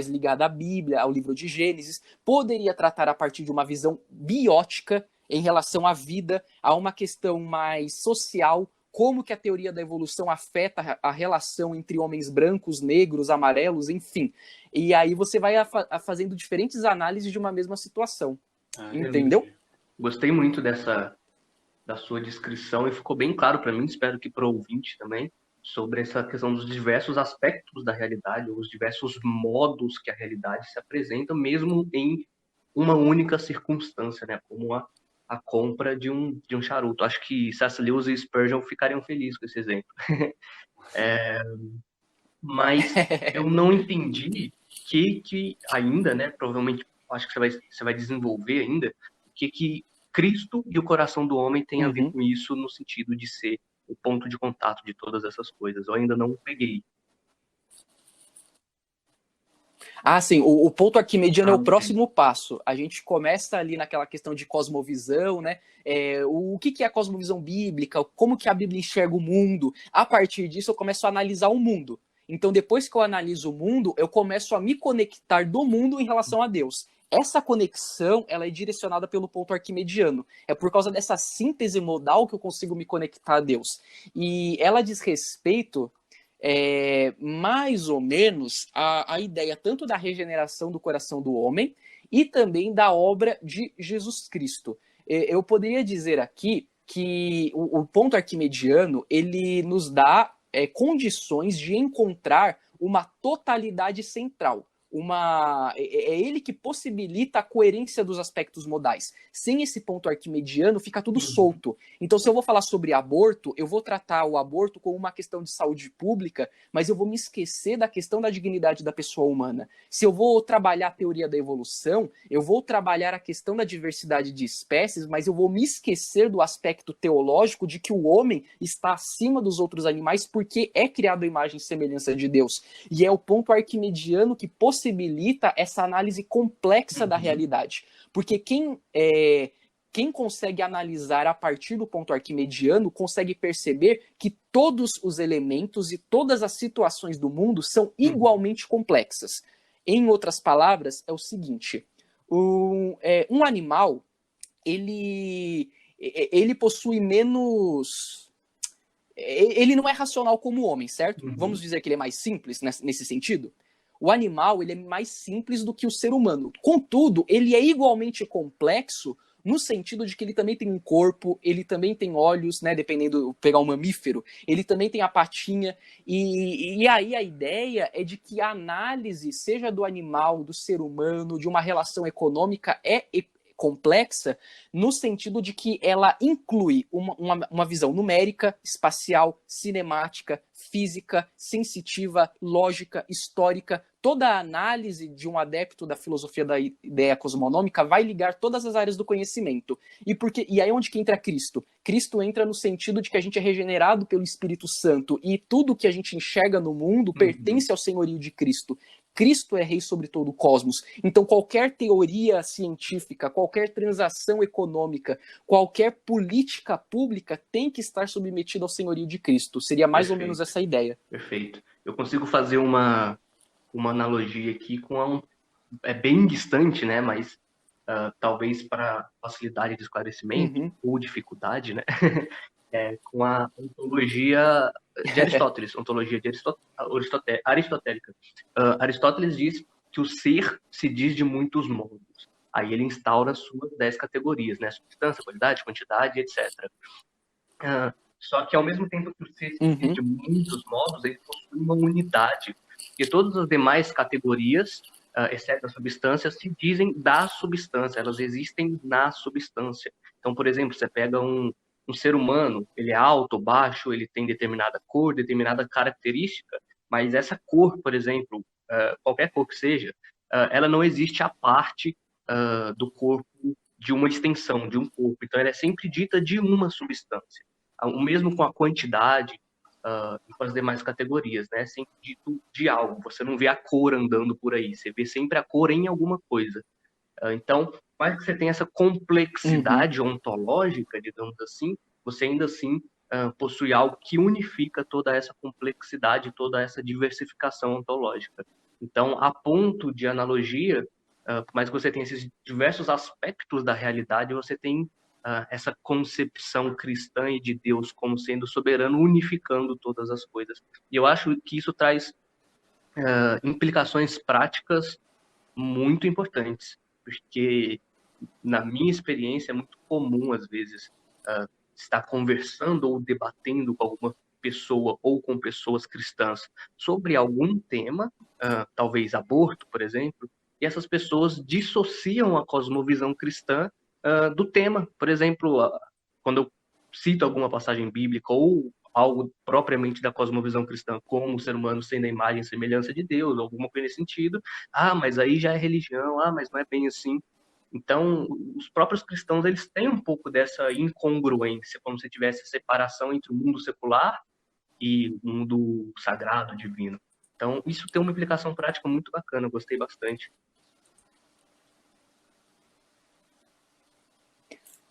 ligada à Bíblia, ao livro de Gênesis. Poderia tratar a partir de uma visão biótica em relação à vida, a uma questão mais social, como que a teoria da evolução afeta a relação entre homens brancos, negros, amarelos, enfim. E aí você vai fazendo diferentes análises de uma mesma situação. Entendeu? Gostei muito da sua descrição e ficou bem claro para mim, espero que para o ouvinte também, sobre essa questão dos diversos aspectos da realidade, os diversos modos que a realidade se apresenta, mesmo em uma única circunstância, né? Como a compra de um charuto. Acho que C.S. Lewis e Spurgeon ficariam felizes com esse exemplo. Mas eu não entendi que ainda, né? Provavelmente, acho que você vai desenvolver ainda, o que Cristo e o coração do homem tem a ver com isso, no sentido de ser o ponto de contato de todas essas coisas. Eu ainda não peguei. Ah, sim, o ponto arquimediano é o próximo passo. A gente começa ali naquela questão de cosmovisão, né? O que é a cosmovisão bíblica, como que a Bíblia enxerga o mundo. A partir disso, eu começo a analisar o mundo. Então, depois que eu analiso o mundo, eu começo a me conectar do mundo em relação a Deus. Essa conexão, ela é direcionada pelo ponto arquimediano. É por causa dessa síntese modal que eu consigo me conectar a Deus. E ela diz respeito... mais ou menos a ideia tanto da regeneração do coração do homem e também da obra de Jesus Cristo. Eu poderia dizer aqui que o ponto arquimediano, ele nos dá condições de encontrar uma totalidade central. É ele que possibilita a coerência dos aspectos modais. Sem esse ponto arquimediano, fica tudo solto. Então, se eu vou falar sobre aborto, eu vou tratar o aborto como uma questão de saúde pública, mas eu vou me esquecer da questão da dignidade da pessoa humana. Se eu vou trabalhar a teoria da evolução, eu vou trabalhar a questão da diversidade de espécies, mas eu vou me esquecer do aspecto teológico de que o homem está acima dos outros animais porque é criado à imagem e semelhança de Deus. E é o ponto arquimediano que possibilita essa análise complexa da realidade. Porque quem consegue analisar a partir do ponto arquimediano consegue perceber que todos os elementos e todas as situações do mundo são igualmente complexas. Em outras palavras, é o seguinte, um animal, ele possui menos... Ele não é racional como o homem, certo? Vamos dizer que ele é mais simples nesse sentido? O animal, ele é mais simples do que o ser humano. Contudo, ele é igualmente complexo no sentido de que ele também tem um corpo, ele também tem olhos, né? Dependendo, pegar um mamífero, ele também tem a patinha. E aí a ideia é de que a análise, seja do animal, do ser humano, de uma relação econômica, é complexa no sentido de que ela inclui uma visão numérica, espacial, cinemática, física, sensitiva, lógica, histórica. Toda a análise de um adepto da filosofia da ideia cosmonômica vai ligar todas as áreas do conhecimento. E aí onde que entra Cristo? Cristo entra no sentido de que a gente é regenerado pelo Espírito Santo e tudo que a gente enxerga no mundo pertence ao senhorio de Cristo. Cristo é rei sobre todo o cosmos. Então, qualquer teoria científica, qualquer transação econômica, qualquer política pública tem que estar submetida ao senhorio de Cristo. Seria mais ou menos essa ideia. Perfeito. Eu consigo fazer uma analogia aqui com é bem distante, né? Mas talvez para facilidade de esclarecimento ou dificuldade, né? Com a ontologia de Aristóteles, ontologia de aristotélica. Aristóteles diz que o ser se diz de muitos modos. Aí ele instaura as suas 10 categorias, né? Substância, qualidade, quantidade, etc. Só que ao mesmo tempo que o ser se diz de muitos modos, ele possui uma unidade. E todas as demais categorias, exceto a substância, se dizem da substância, elas existem na substância. Então, por exemplo, você pega um ser humano, ele é alto, baixo, ele tem determinada cor, determinada característica, mas essa cor, por exemplo, qualquer cor que seja, ela não existe à parte do corpo, de uma extensão, de um corpo. Então, ela é sempre dita de uma substância. O mesmo com a quantidade e com as demais categorias, né? Sempre dito de algo. Você não vê a cor andando por aí, você vê sempre a cor em alguma coisa. Então, mais que você tenha essa complexidade ontológica, digamos assim, você ainda assim possui algo que unifica toda essa complexidade, toda essa diversificação ontológica. Então, a ponto de analogia, por mais que você tenha esses diversos aspectos da realidade, você tem essa concepção cristã e de Deus como sendo soberano, unificando todas as coisas. E eu acho que isso traz implicações práticas muito importantes, porque na minha experiência é muito comum, às vezes, estar conversando ou debatendo com alguma pessoa ou com pessoas cristãs sobre algum tema, talvez aborto, por exemplo, e essas pessoas dissociam a cosmovisão cristã do tema. Por exemplo, quando eu cito alguma passagem bíblica ou algo propriamente da cosmovisão cristã, como o ser humano sendo a imagem e semelhança de Deus, alguma coisa nesse sentido, mas aí já é religião, mas não é bem assim. Então, os próprios cristãos, eles têm um pouco dessa incongruência, como se tivesse separação entre o mundo secular e o mundo sagrado, divino. Então, isso tem uma implicação prática muito bacana, eu gostei bastante.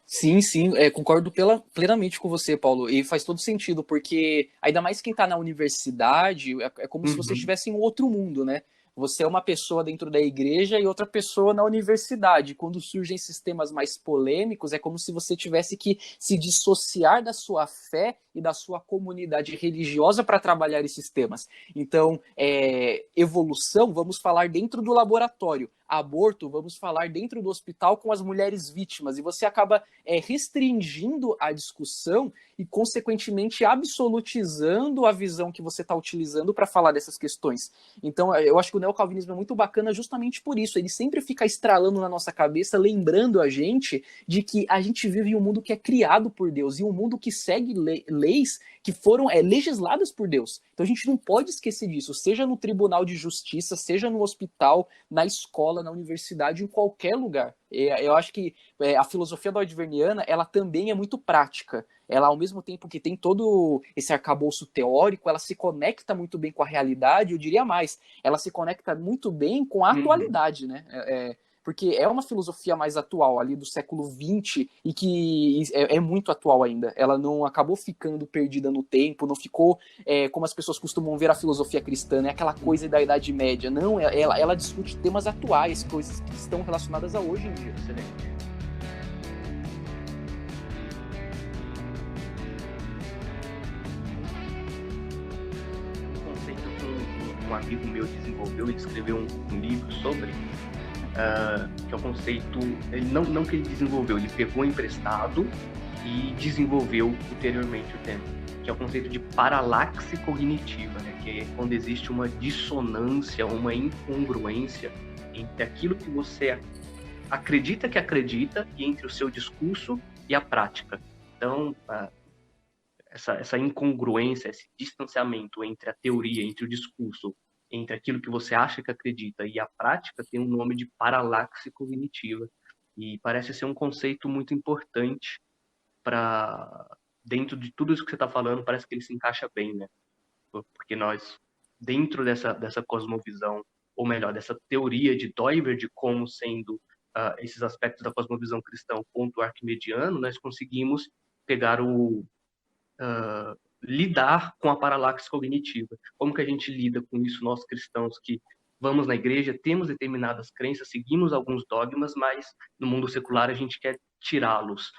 Sim, sim, concordo plenamente com você, Paulo, e faz todo sentido, porque ainda mais quem está na universidade, é como se você estivesse em outro mundo, né? Você é uma pessoa dentro da igreja e outra pessoa na universidade. Quando surgem sistemas mais polêmicos, é como se você tivesse que se dissociar da sua fé e da sua comunidade religiosa para trabalhar esses temas. Então, evolução, vamos falar dentro do laboratório. Aborto, vamos falar dentro do hospital com as mulheres vítimas. E você acaba restringindo a discussão e, consequentemente, absolutizando a visão que você está utilizando para falar dessas questões. Então, eu acho que o neocalvinismo é muito bacana justamente por isso. Ele sempre fica estralando na nossa cabeça, lembrando a gente de que a gente vive em um mundo que é criado por Deus e um mundo que segue leis que foram legisladas por Deus. Então, a gente não pode esquecer disso, seja no tribunal de justiça, seja no hospital, na escola, na universidade, em qualquer lugar. Eu acho que a filosofia doidverniana, ela também é muito prática. Ela, ao mesmo tempo que tem todo esse arcabouço teórico, ela se conecta muito bem com a realidade, eu diria mais, ela se conecta muito bem com a atualidade, né? Porque é uma filosofia mais atual, ali do século XX, e que é muito atual ainda. Ela não acabou ficando perdida no tempo, não ficou como as pessoas costumam ver a filosofia cristã, né? Aquela coisa da Idade Média. Não, ela discute temas atuais, coisas que estão relacionadas a hoje em dia. Excelente. Um conceito que um amigo meu desenvolveu e escreveu um livro sobre, que é o conceito, ele não que ele desenvolveu, ele pegou emprestado e desenvolveu ulteriormente o tema, que é o conceito de paralaxe cognitiva, né? Que é quando existe uma dissonância, uma incongruência entre aquilo que você acredita que acredita e entre o seu discurso e a prática. Então, essa incongruência, esse distanciamento entre a teoria, entre o discurso, entre aquilo que você acha que acredita e a prática, tem um nome de paralaxe cognitiva. E parece ser um conceito muito importante para, dentro de tudo isso que você está falando, parece que ele se encaixa bem, né? Porque nós, dentro dessa cosmovisão, ou melhor, dessa teoria de Doiverd como sendo esses aspectos da cosmovisão cristã, o ponto arquimediano, nós conseguimos pegar lidar com a paralaxe cognitiva. Como que a gente lida com isso, nós cristãos que vamos na igreja, temos determinadas crenças, seguimos alguns dogmas, mas no mundo secular a gente quer tirá-los.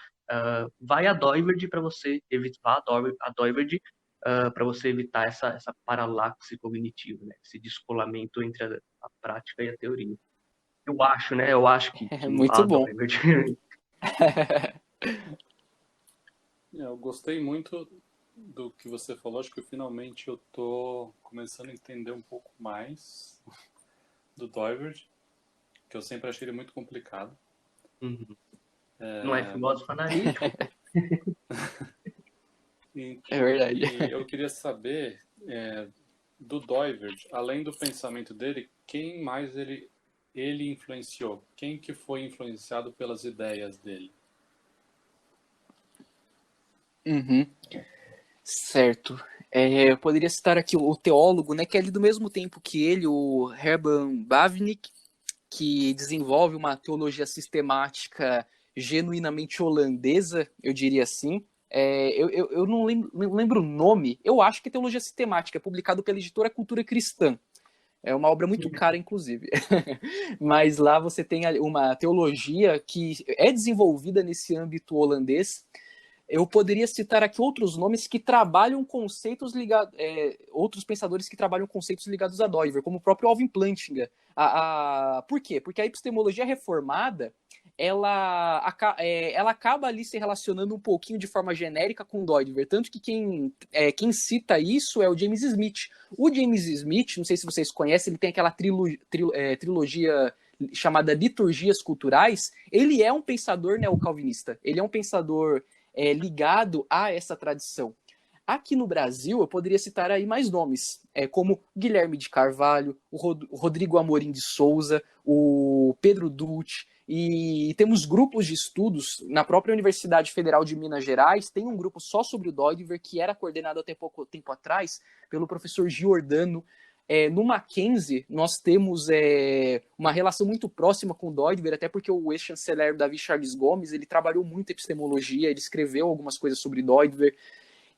Vai a Doiverd para você evitar a Doiverd para você evitar essa paralaxe cognitiva, né? Esse descolamento entre a prática e a teoria. Eu acho, né? Eu acho que É muito bom. Doivert. Eu gostei muito do que você falou, acho que finalmente eu tô começando a entender um pouco mais do Doivert, que eu sempre achei ele muito complicado. Uhum. Não é filósofo analítico. É verdade. E eu queria saber do Doivert, além do pensamento dele, quem mais ele influenciou? Quem que foi influenciado pelas ideias dele? Uhum. Certo. Eu poderia citar aqui o teólogo, né, que é ali do mesmo tempo que ele, o Herman Bavinck, que desenvolve uma teologia sistemática genuinamente holandesa, eu diria assim. Eu não lembro o nome, eu acho que é Teologia Sistemática, é publicado pela editora Cultura Cristã. É uma obra muito cara, inclusive. Mas lá você tem uma teologia que é desenvolvida nesse âmbito holandês. Eu poderia citar aqui outros nomes que trabalham conceitos ligados, outros pensadores que trabalham conceitos ligados a Doivert, como o próprio Alvin Plantinga. Por quê? Porque a epistemologia reformada ela acaba ali se relacionando um pouquinho de forma genérica com Doivert, tanto que quem cita isso é o James Smith. O James Smith, não sei se vocês conhecem, ele tem aquela trilogia chamada Liturgias Culturais. Ele é um pensador neocalvinista, ele é um pensador ligado a essa tradição. Aqui no Brasil, eu poderia citar aí mais nomes, como Guilherme de Carvalho, o Rodrigo Amorim de Souza, o Pedro Dutti, e temos grupos de estudos na própria Universidade Federal de Minas Gerais, tem um grupo só sobre o Doivert, que era coordenado até pouco tempo atrás pelo professor Giordano. No Mackenzie, nós temos uma relação muito próxima com o Doivert, até porque o ex-chanceler Davi Charles Gomes, ele trabalhou muito epistemologia, ele escreveu algumas coisas sobre Doivert.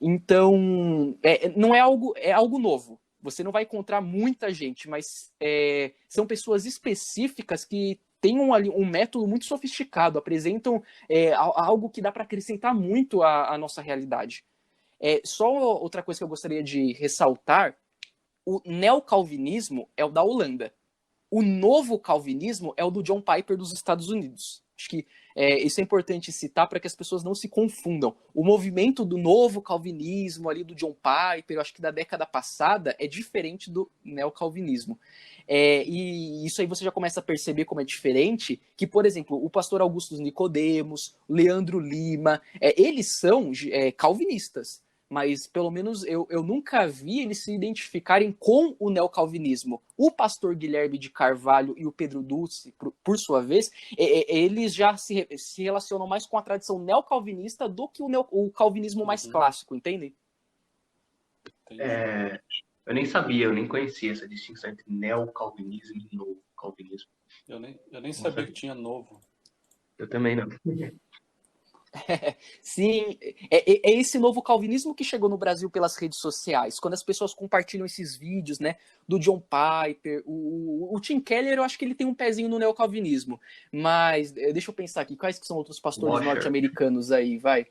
Então, não é algo novo. Você não vai encontrar muita gente, mas são pessoas específicas que têm um método muito sofisticado, apresentam algo que dá para acrescentar muito à nossa realidade. Só outra coisa que eu gostaria de ressaltar: o neocalvinismo é o da Holanda. O novo calvinismo é o do John Piper dos Estados Unidos. Acho que isso é importante citar para que as pessoas não se confundam. O movimento do novo calvinismo ali do John Piper, eu acho que da década passada, é diferente do neocalvinismo. E isso aí você já começa a perceber como é diferente, que, por exemplo, o pastor Augusto Nicodemos, Leandro Lima, eles são calvinistas, mas pelo menos eu nunca vi eles se identificarem com o neocalvinismo. O pastor Guilherme de Carvalho e o Pedro Dulce, por sua vez, eles já se relacionam mais com a tradição neocalvinista do que o calvinismo mais clássico, entendem? Eu nem sabia, eu nem conhecia essa distinção entre neocalvinismo e novo calvinismo. Eu nem sabia que tinha novo. Eu também não. Sim, é esse novo calvinismo que chegou no Brasil pelas redes sociais, quando as pessoas compartilham esses vídeos, né, do John Piper, o Tim Keller, eu acho que ele tem um pezinho no neocalvinismo, mas deixa eu pensar aqui, quais que são outros pastores norte-americanos aí, vai?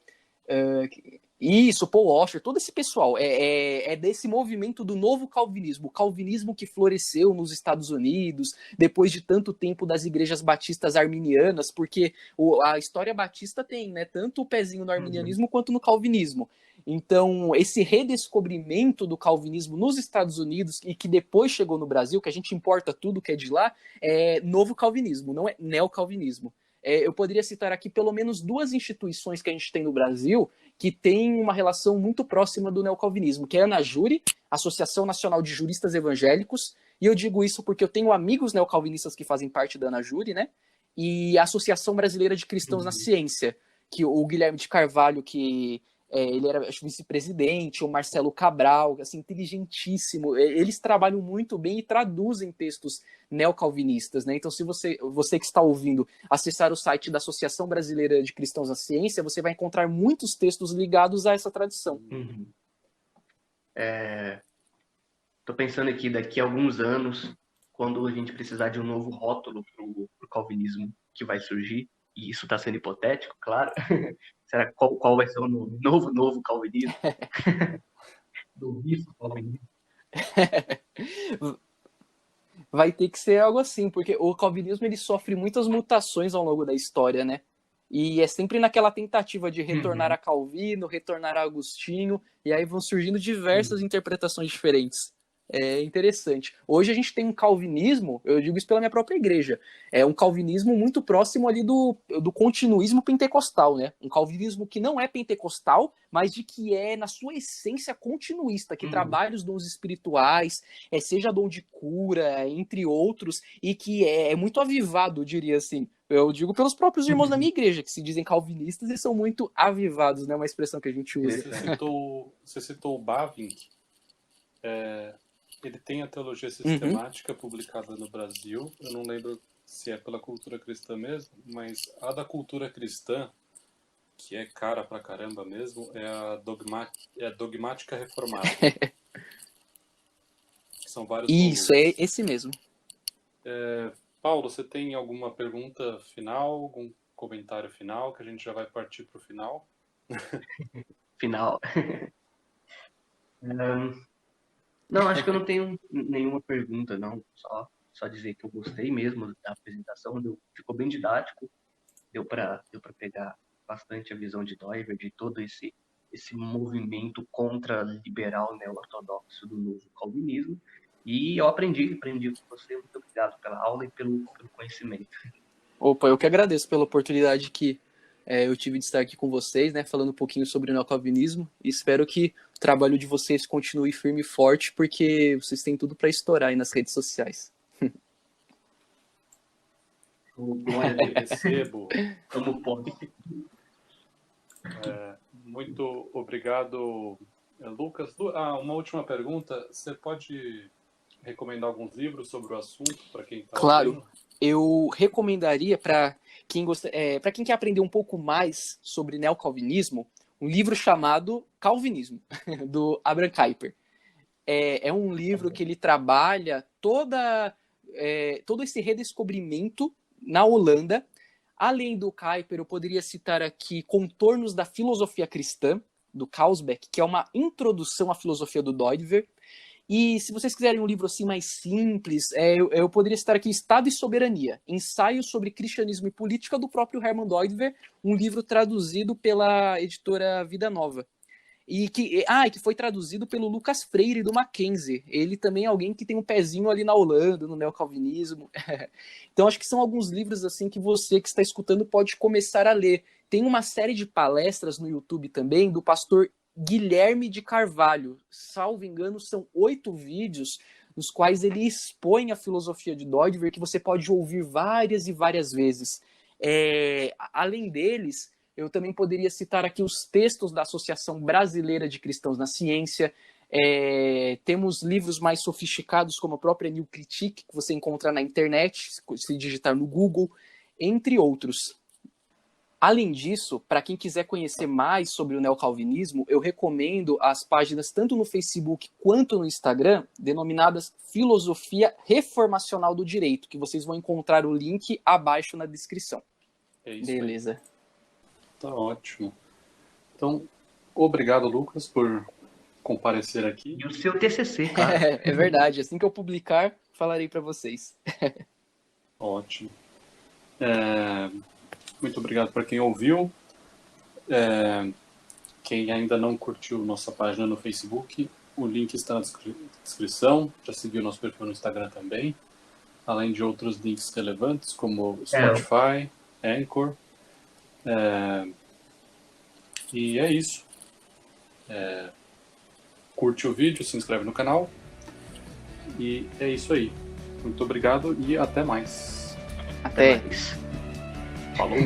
Isso, Paul Washer, todo esse pessoal é desse movimento do novo calvinismo, o calvinismo que floresceu nos Estados Unidos depois de tanto tempo das igrejas batistas arminianas, porque a história batista tem, né, tanto o pezinho no arminianismo quanto no calvinismo. Então, esse redescobrimento do calvinismo nos Estados Unidos e que depois chegou no Brasil, que a gente importa tudo que é de lá, é novo calvinismo, não é neocalvinismo. Eu poderia citar aqui pelo menos duas instituições que a gente tem no Brasil que tem uma relação muito próxima do neocalvinismo, que é a ANAJURE, Associação Nacional de Juristas Evangélicos, e eu digo isso porque eu tenho amigos neocalvinistas que fazem parte da ANAJURE, né? E a Associação Brasileira de Cristãos na Ciência, que o Guilherme de Carvalho, que ele era vice-presidente, o Marcelo Cabral, assim, inteligentíssimo. Eles trabalham muito bem e traduzem textos neocalvinistas, né? Então, se você que está ouvindo acessar o site da Associação Brasileira de Cristãos na Ciência, você vai encontrar muitos textos ligados a essa tradição. Tô pensando aqui, daqui a alguns anos, quando a gente precisar de um novo rótulo pro calvinismo que vai surgir, e isso está sendo hipotético, claro. Será qual vai ser o nome? Novo calvinismo? Novíssimo calvinismo? vai ter que ser algo assim, porque o calvinismo ele sofre muitas mutações ao longo da história, né? E é sempre naquela tentativa de retornar a Calvino, retornar a Agostinho, e aí vão surgindo diversas interpretações diferentes. É interessante. Hoje a gente tem um calvinismo, eu digo isso pela minha própria igreja, é um calvinismo muito próximo ali do continuismo pentecostal, né? Um calvinismo que não é pentecostal, mas de que é, na sua essência, continuista, que trabalha os dons espirituais, seja dom de cura, entre outros, e que é muito avivado, eu diria assim. Eu digo pelos próprios irmãos da minha igreja, que se dizem calvinistas e são muito avivados, né? Uma expressão que a gente usa. Você citou o Bavinck. Ele tem a teologia sistemática publicada no Brasil. Eu não lembro se é pela Cultura Cristã mesmo, mas a da Cultura Cristã, que é cara pra caramba mesmo, é a Dogmática Reformada. São vários Isso, volumes. é esse mesmo. Paulo, você tem alguma pergunta final, algum comentário final, que a gente já vai partir para o final? Final. Não, acho que eu não tenho nenhuma pergunta, não. Só dizer que eu gostei mesmo da apresentação, ficou bem didático, deu para pegar bastante a visão de Doiver, de todo esse movimento contra-liberal neo-ortodoxo do novo calvinismo. E eu aprendi com você. Muito obrigado pela aula e pelo conhecimento. Opa, eu que agradeço pela oportunidade que eu tive de estar aqui com vocês, né, falando um pouquinho sobre o neocalvinismo. E espero que o trabalho de vocês continue firme e forte, porque vocês têm tudo para estourar aí nas redes sociais. Recebo. Como pode. Muito obrigado, Lucas. Uma última pergunta. Você pode recomendar alguns livros sobre o assunto para quem está Claro. ouvindo? Eu recomendaria para quem quer aprender um pouco mais sobre neocalvinismo, um livro chamado Calvinismo, do Abraham Kuyper. É um livro que ele trabalha todo esse redescobrimento na Holanda. Além do Kuyper, eu poderia citar aqui Contornos da Filosofia Cristã, do Kausbeck, que é uma introdução à filosofia do Doiver. E se vocês quiserem um livro assim mais simples, eu poderia citar aqui Estado e Soberania, Ensaio sobre Cristianismo e Política, do próprio Herman Doiver, um livro traduzido pela editora Vida Nova. E que foi traduzido pelo Lucas Freire, do Mackenzie. Ele também é alguém que tem um pezinho ali na Holanda, no neocalvinismo. Então acho que são alguns livros assim que você que está escutando pode começar a ler. Tem uma série de palestras no YouTube também do pastor Guilherme de Carvalho. Salvo engano, são 8 vídeos nos quais ele expõe a filosofia de Doiver, que você pode ouvir várias e várias vezes. Além deles, eu também poderia citar aqui os textos da Associação Brasileira de Cristãos na Ciência. Temos livros mais sofisticados, como a própria New Critique, que você encontra na internet, se digitar no Google, entre outros. Além disso, para quem quiser conhecer mais sobre o neocalvinismo, eu recomendo as páginas tanto no Facebook quanto no Instagram, denominadas Filosofia Reformacional do Direito, que vocês vão encontrar o link abaixo na descrição. É isso. Beleza. Aí. Tá ótimo. Então, obrigado, Lucas, por comparecer aqui. E o seu TCC, cara. É verdade. Assim que eu publicar, falarei para vocês. Ótimo. Muito obrigado para quem ouviu. Quem ainda não curtiu nossa página no Facebook, o link está na descrição. Já seguiu nosso perfil no Instagram também. Além de outros links relevantes, como Spotify, Anchor. E é isso. Curte o vídeo, se inscreve no canal. E é isso aí. Muito obrigado e até mais. Até. Mais. Falou!